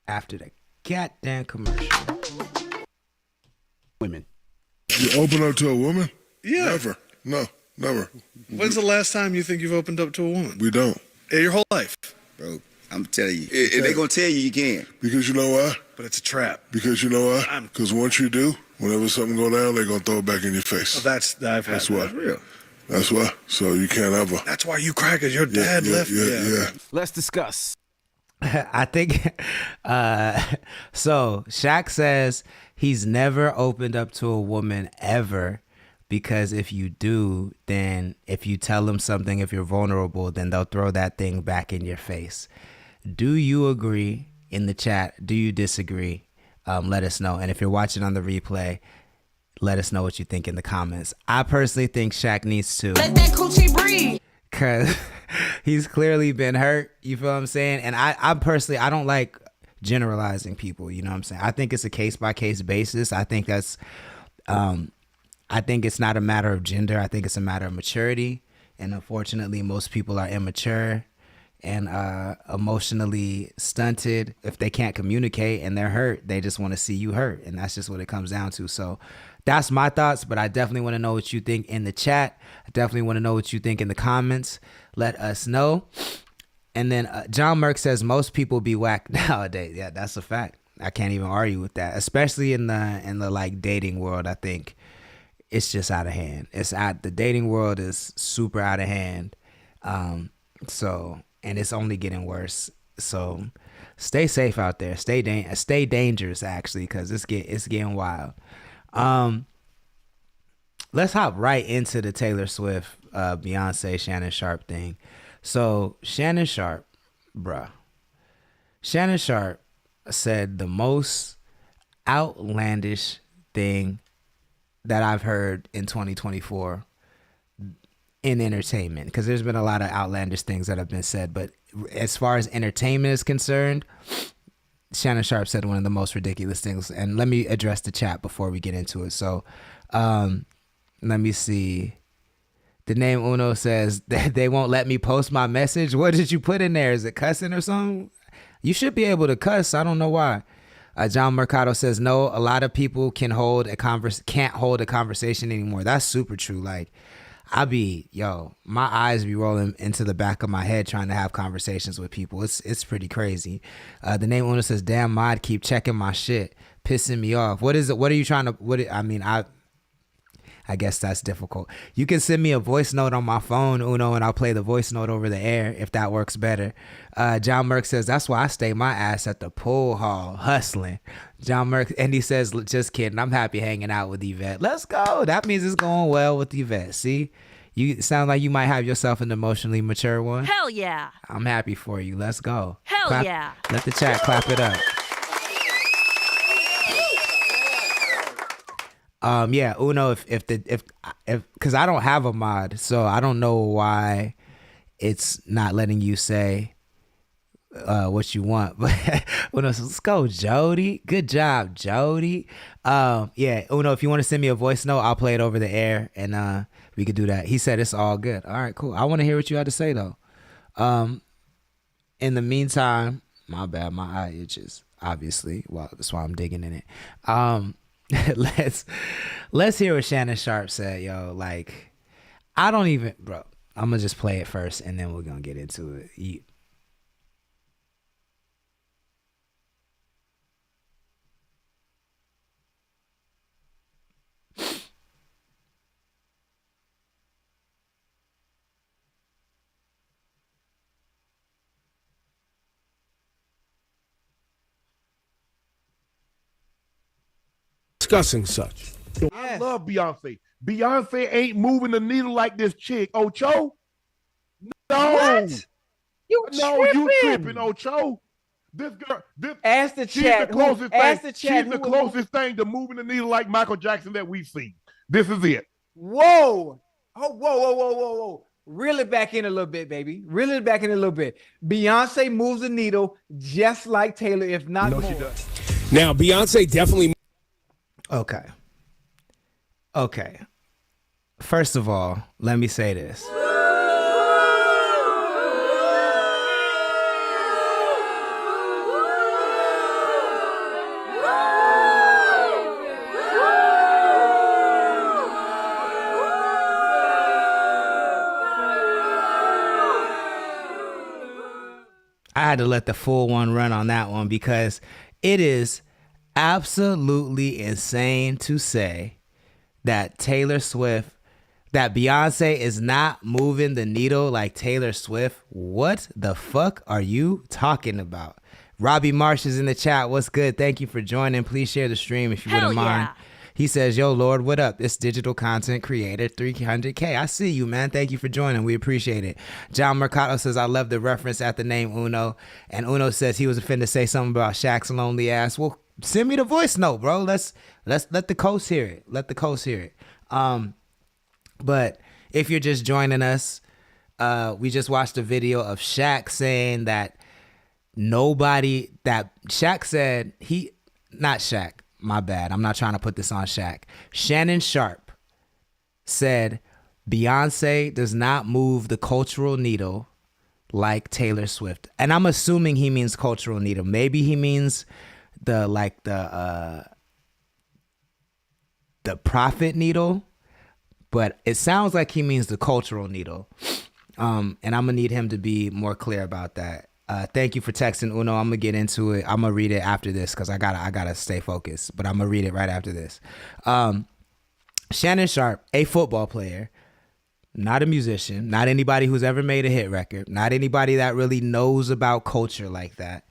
After the goddamn commercial. Women. You open up to a woman? Yeah. Never. No, never. When's the last time you think you've opened up to a woman? We don't. Your whole life. Bro, I'm telling you. If they gonna tell you, you can. Because you know why? But it's a trap. Because you know why? Because once you do, whenever something go down, they're gonna throw it back in your face. That's why. That's real. That's why. So you can't ever. That's why you crackers, your dad left. Yeah. Let's discuss. I think so Shaq says he's never opened up to a woman ever, because if you do, then if you tell them something, if you're vulnerable, then they'll throw that thing back in your face. Do you agree? In the chat, do you disagree? Let us know. And if you're watching on the replay, let us know what you think in the comments. I personally think Shaq needs to let that coochie breathe, because he's clearly been hurt. You feel what I'm saying? And I personally, I don't like generalizing people. You know what I'm saying? I think it's a case-by-case basis. I think that's, I think it's not a matter of gender. I think it's a matter of maturity. And unfortunately, most people are immature and emotionally stunted. If they can't communicate and they're hurt, they just want to see you hurt. And that's just what it comes down to. So that's my thoughts, but I definitely want to know what you think in the chat. I definitely want to know what you think in the comments. Let us know. And then John Merck says most people be whack nowadays. Yeah, that's a fact. I can't even argue with that, especially in the like dating world. I think it's just out of hand. The dating world is super out of hand. And it's only getting worse. So stay safe out there. Stay dangerous, actually, because it's getting wild. Let's hop right into the Taylor Swift, Beyonce, Shannon Sharp thing. So Shannon Sharp said the most outlandish thing that I've heard in 2024 in entertainment, because there's been a lot of outlandish things that have been said, but as far as entertainment is concerned, Shannon Sharp said one of the most ridiculous things. And let me address the chat before we get into it. So let me see. The name Uno says that they won't let me post my message. What did you put in there? Is it cussing or something? You should be able to cuss. I don't know why. John Mercado says no. A lot of people can't hold a conversation anymore. That's super true. Like, my eyes be rolling into the back of my head trying to have conversations with people. It's pretty crazy. The name owner says, damn mod, keep checking my shit, pissing me off. What is it? What are you trying to, I guess that's difficult. You can send me a voice note on my phone, Uno, and I'll play the voice note over the air if that works better. John Merck says, that's why I stay my ass at the pool hall hustling. John Merck, and he says, just kidding, I'm happy hanging out with Yvette. Let's go. That means it's going well with Yvette. See, you sound like you might have yourself an emotionally mature one. Hell yeah. I'm happy for you. Let's go. Hell yeah. Let the chat clap it up. Yeah, Uno, if because I don't have a mod, so I don't know why it's not letting you say what you want. But Uno says, let's go, Jody. Good job, Jody. Yeah, Uno, if you want to send me a voice note, I'll play it over the air, and we could do that. He said it's all good. All right, cool. I want to hear what you had to say though. In the meantime, my bad, my eye itches. Obviously, well, that's why I'm digging in it. Let's hear what Shannon Sharp said, yo. Like, I don't even, bro. I'm gonna just play it first, and then we're gonna get into it. Discussing such. I love Beyonce. Beyonce ain't moving the needle like this chick. Ocho? No. What? You tripping, Ocho. This girl, ask the she's chat. the closest Ask thing. the chat. She's the closest thing to moving the needle like Michael Jackson that we've seen. This is it. Whoa. Oh, whoa. Reel it back in a little bit, baby. Reel it back in a little bit. Beyonce moves the needle just like Taylor, if not more. She does. Now, Beyonce definitely. Okay. First of all, let me say this. I had to let the full one run on that one because it is absolutely insane to say that that Beyonce is not moving the needle like Taylor Swift. What the fuck are you talking about? Robbie Marsh is in the chat. What's good? Thank you for joining. Please share the stream if you wouldn't mind. He says, yo, Lord, what up? It's digital content creator, 300K. I see you, man. Thank you for joining. We appreciate it. John Mercado says, I love the reference at the name Uno. And Uno says he was finna say something about Shaq's lonely ass. Well, send me the voice note, bro. Let's let the coast hear it. Let the coast hear it. But if you're just joining us, we just watched a video of Shaq saying that Shaq said not Shaq. My bad. I'm not trying to put this on Shaq. Shannon Sharp said Beyonce does not move the cultural needle like Taylor Swift. And I'm assuming he means cultural needle. Maybe he means the profit needle, but it sounds like he means the cultural needle. And I'm gonna need him to be more clear about that. Thank you for texting, Uno. I'm gonna get into it. I'm gonna read it after this because I gotta stay focused. But I'm gonna read it right after this. Shannon Sharp, a football player, not a musician, not anybody who's ever made a hit record, not anybody that really knows about culture like that,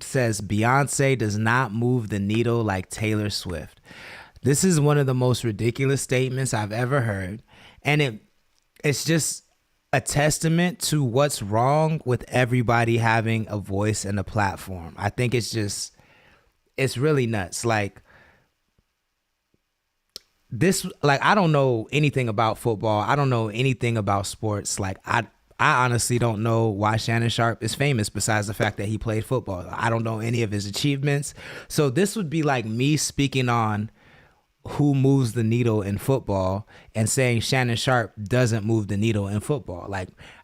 says Beyonce does not move the needle like Taylor Swift. This is one of the most ridiculous statements I've ever heard, and it's just a testament to what's wrong with everybody having a voice and a platform. I think it's really nuts. I don't know anything about football. I don't know anything about sports. I honestly don't know why Shannon Sharp is famous besides the fact that he played football. I don't know any of his achievements. So this would be like me speaking on who moves the needle in football and saying Shannon Sharp doesn't move the needle in football.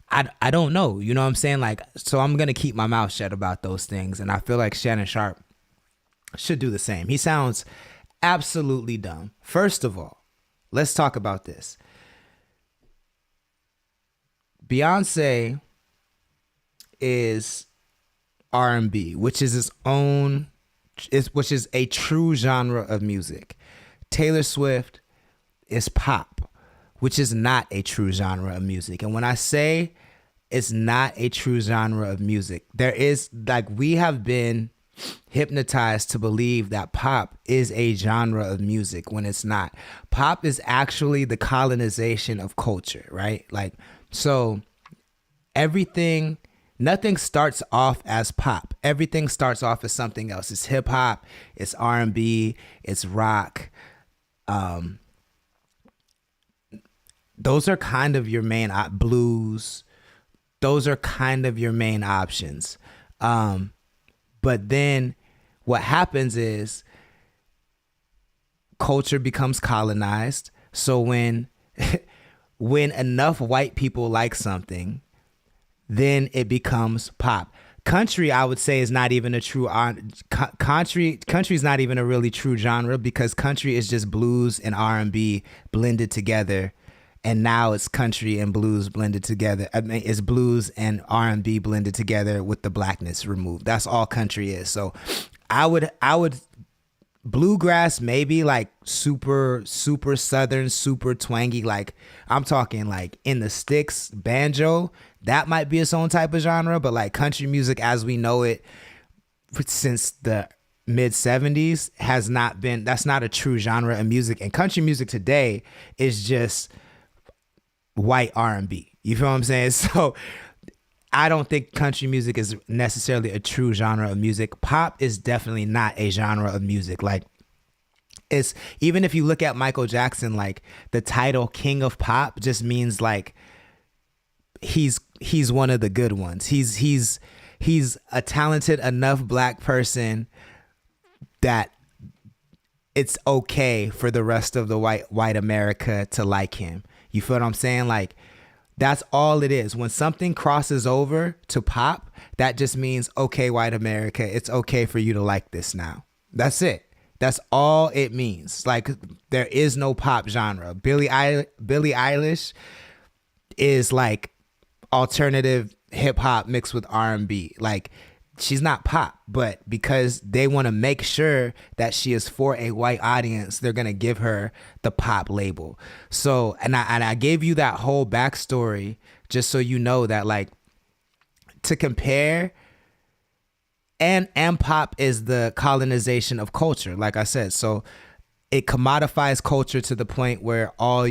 I don't know, you know what I'm saying? So I'm going to keep my mouth shut about those things. And I feel like Shannon Sharp should do the same. He sounds absolutely dumb. First of all, let's talk about this. Beyonce is R&B, which is which is a true genre of music. Taylor Swift is pop, which is not a true genre of music. And when I say it's not a true genre of music, we have been hypnotized to believe that pop is a genre of music when it's not. Pop is actually the colonization of culture, right? So nothing starts off as pop. Everything starts off as something else. It's hip hop, it's R&B, it's rock. Those are kind of your main blues. Those are kind of your main options. But then what happens is culture becomes colonized. So when enough white people like something, then it becomes pop. Country, I would say, is not even a true country's not even a really true genre because country is just blues and R&B blended together and now it's country and blues blended together. I mean, it's blues and R&B blended together with the blackness removed. That's all country is. So I would bluegrass, maybe like super southern, super twangy, like I'm talking like in the sticks, banjo, that might be its own type of genre. But like country music as we know it since the mid 70s has not been, that's not a true genre of music. And country music today is just white R&B. You feel what I'm saying? So I don't think country music is necessarily a true genre of music. Pop is definitely not a genre of music. Like, it's, even if you look at Michael Jackson, like the title King of Pop just means like he's one of the good ones. He's a talented enough black person that it's okay for the rest of the white America to like him. You feel what I'm saying? Like, that's all it is. When something crosses over to pop, that just means, okay, white America, it's okay for you to like this now. That's it. That's all it means. Like, there is no pop genre. Billie Eilish is like alternative hip hop mixed with R&B. Like, she's not pop, but because they want to make sure that she is for a white audience, they're going to give her the pop label. So, and I gave you that whole backstory just so you know that, like, to compare, and pop is the colonization of culture, like I said. So it commodifies culture to the point where all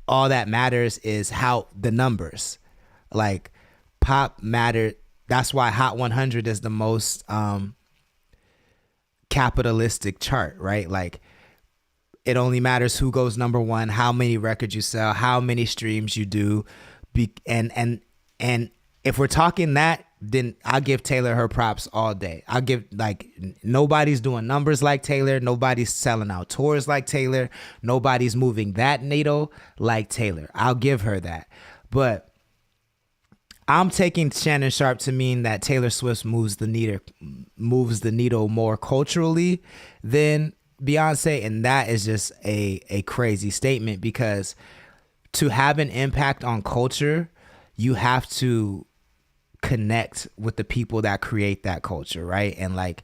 that matters is how the numbers, like pop mattered. That's why Hot 100 is the most capitalistic chart, right? Like, it only matters who goes number one, how many records you sell, how many streams you do, and if we're talking that, then I'll give Taylor her props all day. I'll give, like, nobody's doing numbers like Taylor, nobody's selling out tours like Taylor, nobody's moving that needle like Taylor. I'll give her that, but I'm taking Shannon Sharp to mean that Taylor Swift moves the needle more culturally than Beyonce, and that is just a crazy statement, because to have an impact on culture, you have to connect with the people that create that culture, right? And like,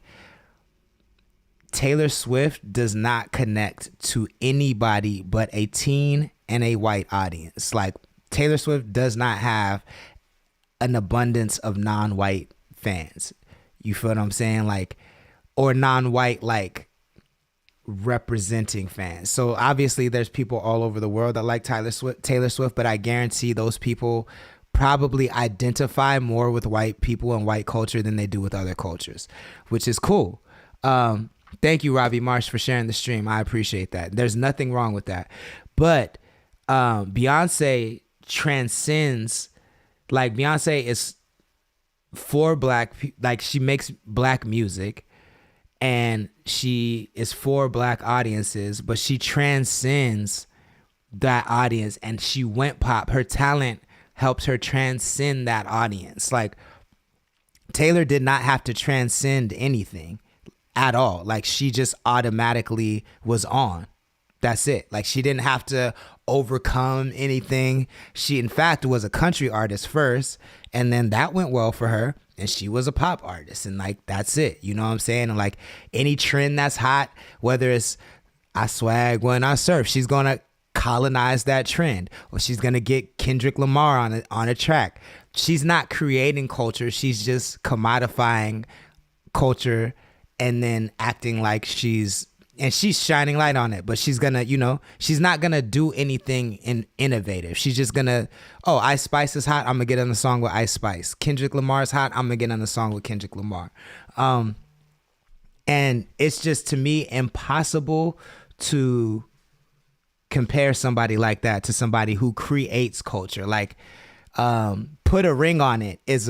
Taylor Swift does not connect to anybody but a teen and a white audience. Like, Taylor Swift does not have an abundance of non-white fans. You feel what I'm saying? Like, or non-white, like, representing fans. So obviously there's people all over the world that like Taylor Swift, but I guarantee those people probably identify more with white people and white culture than they do with other cultures, which is cool. Thank you, Robbie Marsh, for sharing the stream. I appreciate that. There's nothing wrong with that. But Beyonce transcends, like, Beyonce is for black, like, she makes black music and she is for black audiences, but she transcends that audience, and she went pop. Her talent helps her transcend that audience. Like, Taylor did not have to transcend anything at all. Like, she just automatically was on. That's it. Like, she didn't have to overcome anything. She, in fact, was a country artist first, and then that went well for her, and she was a pop artist, and like, that's it. You know what I'm saying? And like, any trend that's hot, whether it's I swag when I surf, she's gonna colonize that trend, or she's gonna get Kendrick Lamar on a track. She's not creating culture, she's just commodifying culture and then acting like she's shining light on it. But she's gonna, you know, she's not gonna do anything innovative. She's just gonna, oh, Ice Spice is hot, I'm gonna get on the song with Ice Spice. Kendrick Lamar's hot, I'm gonna get on the song with Kendrick Lamar. And it's just, to me, impossible to compare somebody like that to somebody who creates culture. Like, put a ring on it is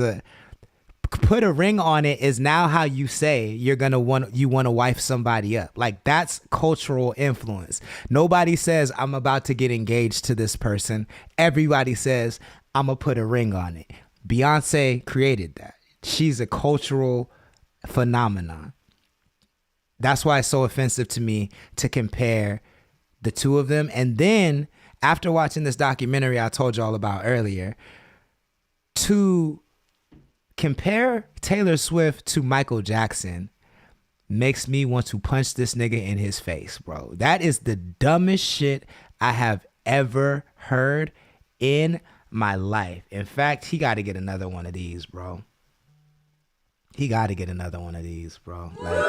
now how you say you want to wife somebody up. Like, that's cultural influence. Nobody says, I'm about to get engaged to this person. Everybody says, I'm gonna put a ring on it. Beyonce created that. She's a cultural phenomenon. That's why it's so offensive to me to compare the two of them. And then after watching this documentary I told y'all about earlier, to compare Taylor Swift to Michael Jackson makes me want to punch this nigga in his face, bro. That is the dumbest shit I have ever heard in my life. In fact, he got to get another one of these, bro. He got to get another one of these, bro. Like,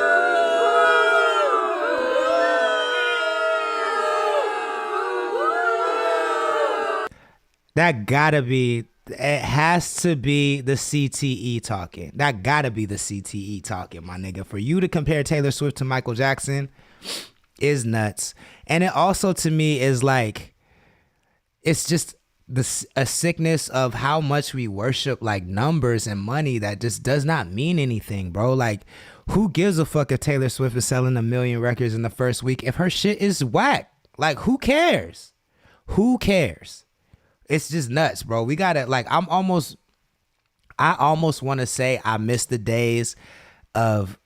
that gotta be, it has to be the CTE talking. That gotta be the CTE talking, my nigga. For you to compare Taylor Swift to Michael Jackson is nuts. And it also, to me, is like, it's just a sickness of how much we worship like numbers and money that just does not mean anything, bro. Like, who gives a fuck if Taylor Swift is selling 1 million records in the first week if her shit is whack? Like, who cares? Who cares? It's just nuts, bro. We gotta, like, I almost want to say I miss the days of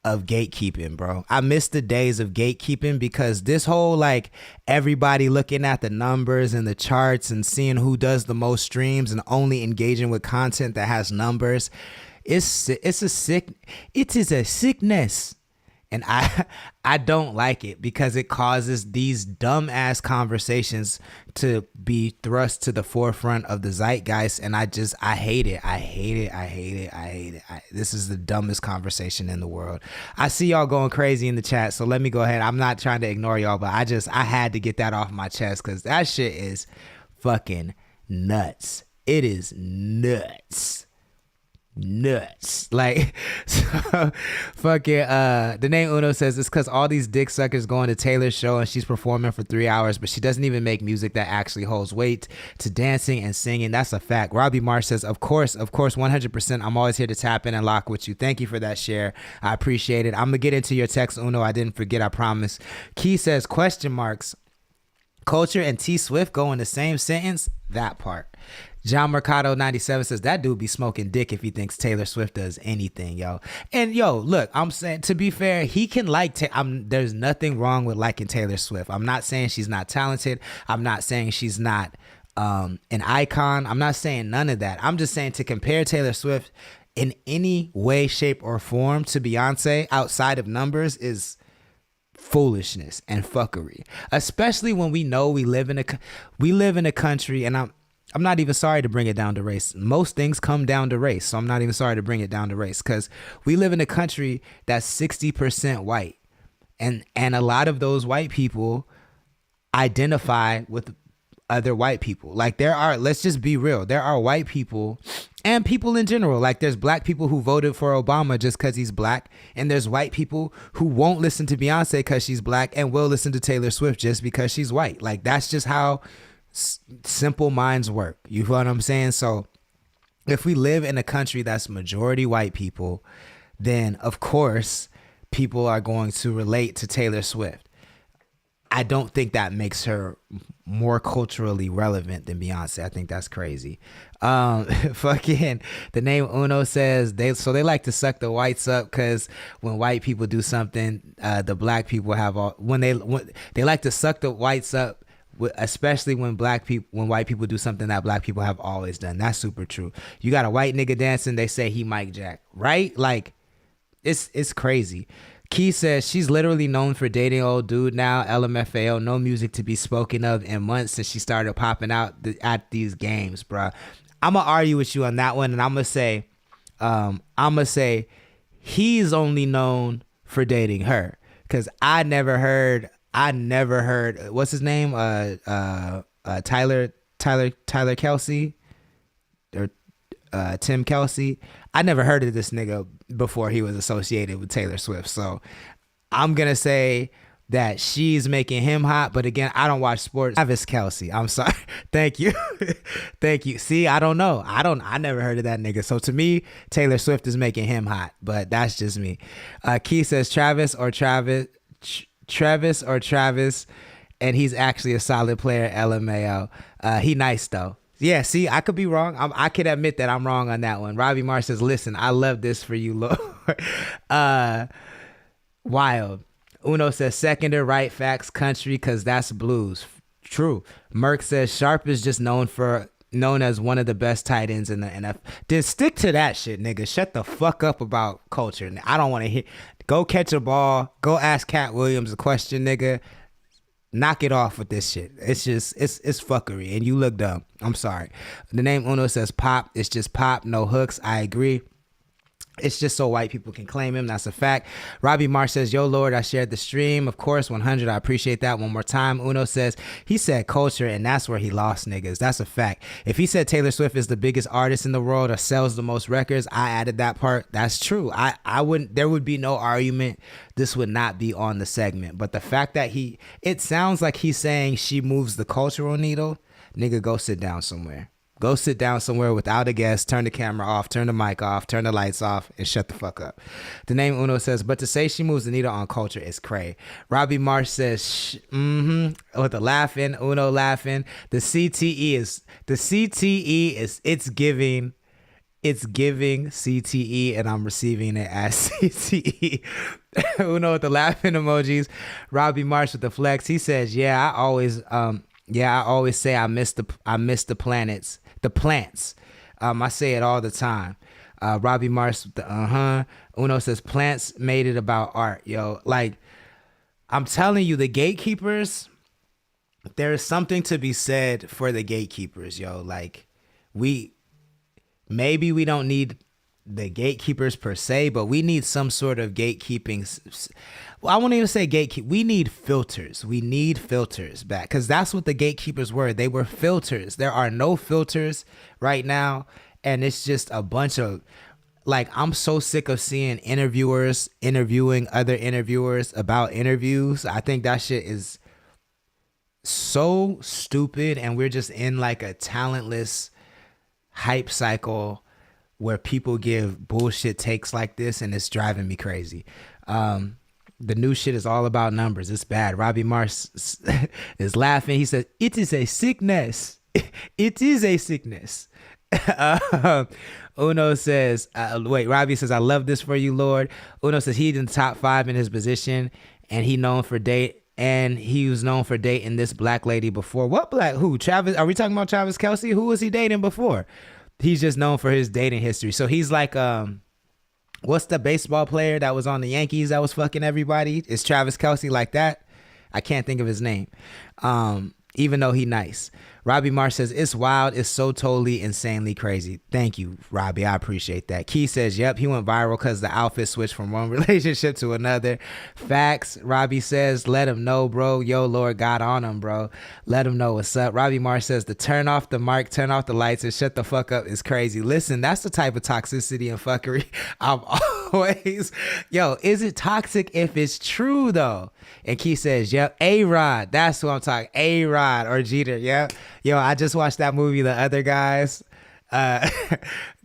gatekeeping, bro. I miss the days of gatekeeping, because this whole, like, everybody looking at the numbers and the charts and seeing who does the most streams and only engaging with content that has numbers, it is a sickness. And I don't like it, because it causes these dumbass conversations to be thrust to the forefront of the zeitgeist. And I hate it. I hate it. This is the dumbest conversation in the world. I see y'all going crazy in the chat, so let me go ahead. I'm not trying to ignore y'all, but I had to get that off my chest, because that shit is fucking nuts. It is nuts. Like, so fucking the name Uno says it's because all these dick suckers going to Taylor's show and she's performing for 3 hours, but she doesn't even make music that actually holds weight to dancing and singing. That's a fact. Robbie Marsh says, of course 100%, I'm always here to tap in and lock with you. Thank you for that share. I appreciate it. I'm gonna get into your text, Uno. I didn't forget, I promise. Key says, question marks, Culture and T Swift go in the same sentence? That part. John Mercado 97 says that dude be smoking dick if he thinks Taylor Swift does anything, yo. And yo, look, I'm saying, to be fair, he can like, there's nothing wrong with liking Taylor Swift. I'm not saying she's not talented. I'm not saying she's not an icon. I'm not saying none of that. I'm just saying, to compare Taylor Swift in any way, shape, or form to Beyonce outside of numbers is foolishness and fuckery. Especially when we know we live in a country, and I'm not even sorry to bring it down to race. Most things come down to race, so I'm not even sorry to bring it down to race, because we live in a country that's 60% white, and a lot of those white people identify with other white people. Like, let's just be real, there are white people and people in general. Like, there's black people who voted for Obama just because he's black, and there's white people who won't listen to Beyonce because she's black and will listen to Taylor Swift just because she's white. Like, that's just how simple minds work. You know what I'm saying? So if we live in a country that's majority white people, then of course people are going to relate to Taylor Swift. I don't think that makes her more culturally relevant than Beyonce. I think that's crazy. Fucking the name Uno says they like to suck the whites up, because when white people do something, the black people have when they like to suck the whites up, especially when white people do something that black people have always done. That's super true. You got a white nigga dancing, they say he Mike Jack, right? Like, it's crazy. Key says she's literally known for dating old dude now. LMFAO, no music to be spoken of in months since she started popping out at these games, bruh. I'm gonna argue with you on that one, and I'm gonna say he's only known for dating her, because I never heard what's his name, Tyler Kelsey, or Tim Kelsey. I never heard of this nigga before he was associated with Taylor Swift, so I'm gonna say that she's making him hot. But again, I don't watch sports. Travis Kelsey, I'm sorry. Thank you. See, I don't know. I never heard of that nigga. So to me, Taylor Swift is making him hot, but that's just me. Key says Travis, and he's actually a solid player. LMAO. He nice though. Yeah, see, I could be wrong. I could admit that I'm wrong on that one. Robbie Marsh says, listen, I love this for you, Lord. Wild. Uno says, seconder, right, facts, country, because that's blues. True. Merck says Sharp is just known as one of the best tight ends in the NFL. Then stick to that shit, nigga. Shut the fuck up about culture. I don't want to hear. Go catch a ball. Go ask Cat Williams a question, nigga. Knock it off with this shit. It's just, it's fuckery, and you look dumb. I'm sorry. The name Uno says Pop. It's just Pop, no hooks. I agree. It's just so white people can claim him. That's a fact. Robbie Marsh says, yo, Lord, I shared the stream. Of course, 100. I appreciate that. One more time. Uno says, he said culture, and that's where he lost niggas. That's a fact. If he said Taylor Swift is the biggest artist in the world or sells the most records, I added that part. That's true. I wouldn't, there would be no argument. This would not be on the segment. But the fact that it sounds like he's saying she moves the cultural needle, nigga, go sit down somewhere. Go sit down somewhere without a guest, turn the camera off, turn the mic off, turn the lights off, and shut the fuck up. The name Uno says, but to say she moves the needle on culture is cray. Robbie Marsh says, with the laughing, Uno laughing. The CTE is, it's giving CTE, and I'm receiving it as CTE. Uno with the laughing emojis. Robbie Marsh with the flex. He says, I always say I miss the plants. I say it all the time. Robbie Marsh, Uno says plants made it about art, yo. Like, I'm telling you, the gatekeepers, there is something to be said for the gatekeepers, yo. Like, maybe we don't need the gatekeepers per se, but we need some sort of gatekeeping. Well, I won't even say gatekeep. We need filters. We need filters back, because that's what the gatekeepers were. They were filters. There are no filters right now, and it's just a bunch of, like, I'm so sick of seeing interviewers interviewing other interviewers about interviews. I think that shit is so stupid, and we're just in like a talentless hype cycle where people give bullshit takes like this, and it's driving me crazy. The new shit is all about numbers. It's bad. Robbie Marsh is laughing. He says, it is a sickness. It is a sickness. Uno says, Robbie says, I love this for you, Lord. Uno says he's in the top 5 in his position, and he was known for dating this black lady before. What black? Who? Travis? Are we talking about Travis Kelce? Who was he dating before? He's just known for his dating history. So he's like, what's the baseball player that was on the Yankees that was fucking everybody? Is Travis Kelce like that? I can't think of his name. Even though he nice. Robbie Marsh says, it's wild. It's so totally insanely crazy. Thank you, Robbie. I appreciate that. Key says, yep, he went viral because the outfit switched from one relationship to another. Facts. Robbie says, let him know, bro. Yo, Lord God on him, bro. Let him know what's up. Robbie Marsh says, the turn off the mic, turn off the lights, and shut the fuck up is crazy. Listen, that's the type of toxicity and fuckery I'm always... Yo, is it toxic if it's true, though? And Key says, yep, A-Rod. That's who I'm talking. A-Rod or Jeter, yep. Yo, I just watched that movie, The Other Guys. The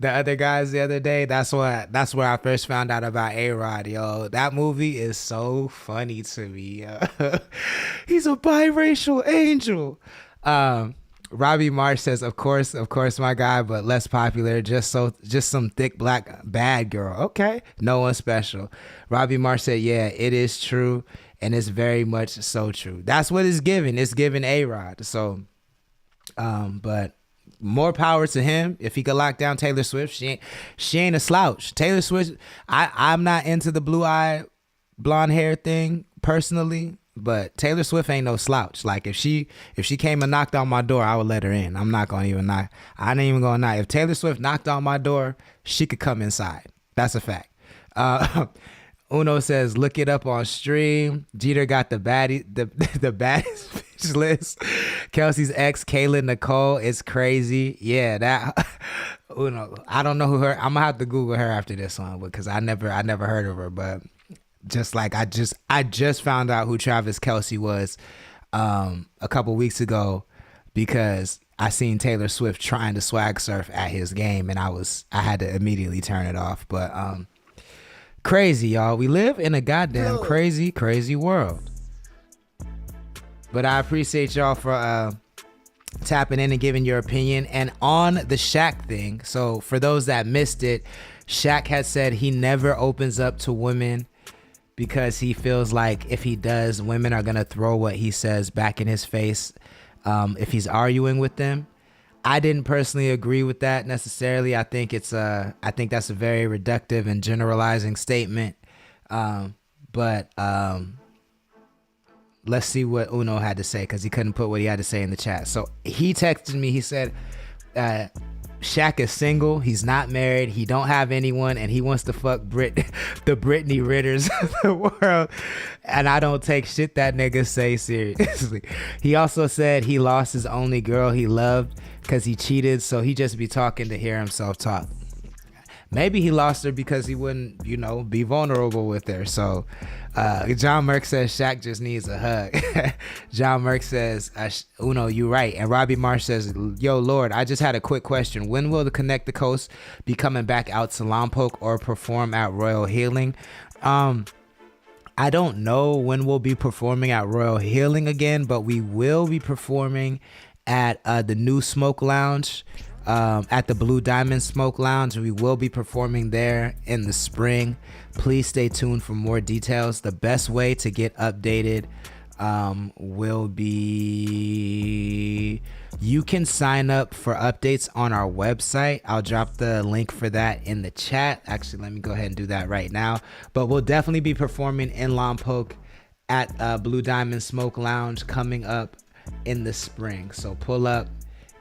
other day. That's where I first found out about A-Rod, yo. That movie is so funny to me. He's a biracial angel. Robbie Marsh says, of course, my guy, but less popular. Just some thick black bad girl. Okay, no one special. Robbie Marsh said, yeah, it is true, and it's very much so true. That's what it's giving. It's giving A-Rod. So, but more power to him. If he could lock down Taylor Swift, she ain't a slouch. Taylor Swift, I'm not into the blue-eyed blonde hair thing personally, but Taylor Swift ain't no slouch. Like, if she came and knocked on my door, I would let her in. I'm not gonna even knock. I ain't even gonna knock. If Taylor Swift knocked on my door, she could come inside. That's a fact. Uno says, look it up on stream. Jeter got the baddest bitch list. Kelsey's ex, Kayla Nicole, is crazy. Yeah, that Uno. I don't know who her. I'm gonna have to Google her after this one because I never heard of her. But just like I just found out who Travis Kelce was a couple weeks ago because I seen Taylor Swift trying to swag surf at his game, and I had to immediately turn it off. But crazy, y'all. We live in a goddamn crazy world. But I appreciate y'all for tapping in and giving your opinion. And on the Shaq thing, so for those that missed it, Shaq had said he never opens up to women because he feels like if he does, women are going to throw what he says back in his face. if he's arguing with them. I didn't personally agree with that necessarily. I think that's a very reductive and generalizing statement. But let's see what Uno had to say, because he couldn't put what he had to say in the chat. So he texted me. He said, Shaq is single. He's not married. He don't have anyone, and he wants to fuck the Brittany Ritters of the world. And I don't take shit that nigga say seriously. He also said he lost his only girl he loved because he cheated, so he just be talking to hear himself talk. Maybe he lost her because he wouldn't, be vulnerable with her. So John Merck says Shaq just needs a hug. John Merck says, Uno, you right. And Robbie Marsh says, yo, Lord, I just had a quick question. When will the Connect the Coast be coming back out to Lompoc or perform at Royal Healing? I don't know when we'll be performing at Royal Healing again, but we will be performing at the new Smoke Lounge. At the Blue Diamond Smoke Lounge. We will be performing there in the spring. Please stay tuned for more details. The best way to get updated will be, you can sign up for updates on our website. I'll drop the link for that in the chat. Actually, let me go ahead and do that right now. But we'll definitely be performing in Lompoc at Blue Diamond Smoke Lounge coming up in the spring. So pull up.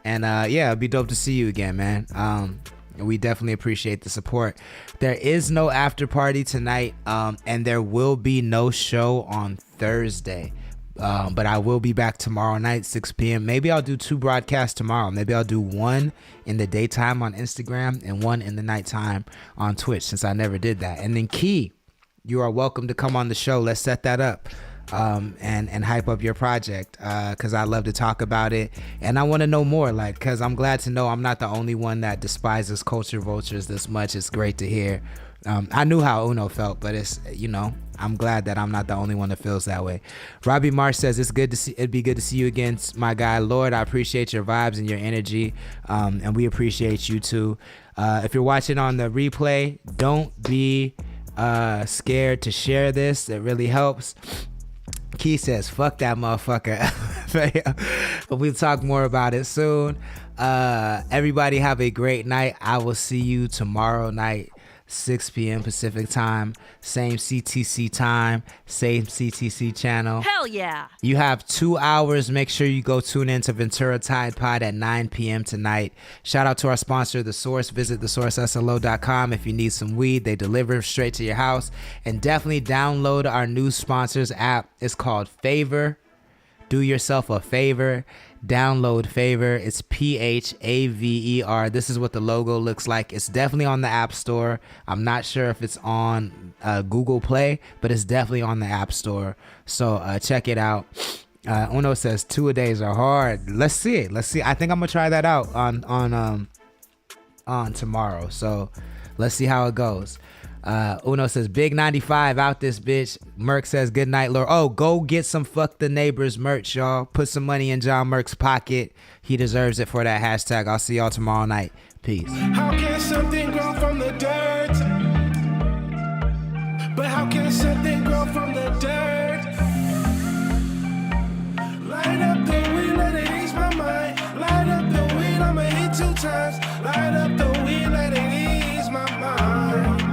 And it'd be dope to see you again, man. We definitely appreciate the support. There is no after party tonight, and there will be no show on Thursday. But I will be back tomorrow night, 6 p.m. Maybe I'll do 2 broadcasts tomorrow. Maybe I'll do one in the daytime on Instagram and one in the nighttime on Twitch, since I never did that. And then Key, you are welcome to come on the show. Let's set that up. And hype up your project, because I love to talk about it, and I want to know more, because I'm glad to know I'm not the only one that despises culture vultures this much. It's great to hear. I knew how Uno felt, but it's, I'm glad that I'm not the only one that feels that way. Robbie Marsh says it'd be good to see you again, my guy. Lord, I appreciate your vibes and your energy, and we appreciate you too. If you're watching on the replay, don't be scared to share this. It really helps. Key says, fuck that motherfucker. We'll talk more about it soon. Everybody have a great night. I will see you tomorrow night, 6 p.m. Pacific time, same CTC time, same CTC channel. Hell yeah. You have 2 hours. Make sure you go tune in to Ventura Tide Pod at 9 p.m. tonight. Shout out to our sponsor, The Source. Visit thesourceslo.com if you need some weed. They deliver straight to your house. And definitely download our new sponsors app. It's called Favor. Do yourself a favor. Download Favor. It's PHAVER. This is what the logo looks like. It's definitely on the App Store. I'm not sure if it's on Google Play, but it's definitely on the App Store. So check it out. Uno says 2-a-days are hard. Let's see it. I think I'm gonna try that out on tomorrow. So let's see how it goes. Uno says big 95 out this bitch. Merc says good night, Lord. Oh, go get some Fuck the Neighbors merch, y'all. Put some money in John Merc's pocket. He deserves it for that hashtag. I'll see y'all tomorrow night. Peace. How can something grow from the dirt? But how can something grow from the dirt? Light up the weed, let it ease my mind. Light up the weed, I'ma hit 2 times. Light up the weed, let it ease my mind.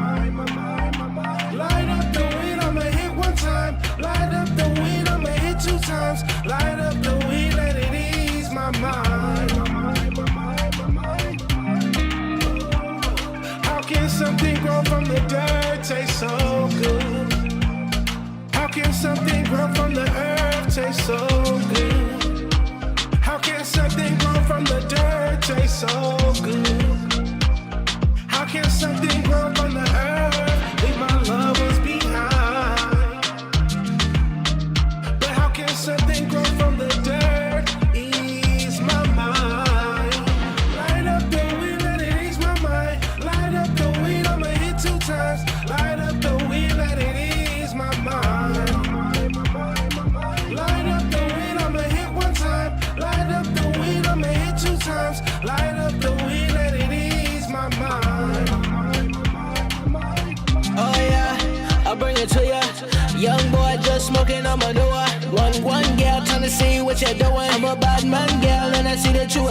Light up the weed, I'ma hit 1 time. Light up the weed, I'ma hit 2 times. Light up the weed, let it ease my mind. How can something grow from the dirt? Taste so good. How can something grow from the earth? Taste so good. How can something grow from the dirt? Taste so good. How can something grow from the earth? Leave my loved ones behind. But how can something grow from the dirt? Ease my mind. Light up the weed, let it ease my mind. Light up the weed, I'ma hit 2 times. Light up the weed, let it ease my mind. Light up the weed, I'ma hit 1 time. Light up the weed, I'ma hit 2 times. Light up the weed, let it ease my mind. Oh yeah, I'll bring it to ya. Young boy just smoking on my door. One girl trying to see what you're doing. I'm a bad man. see that you a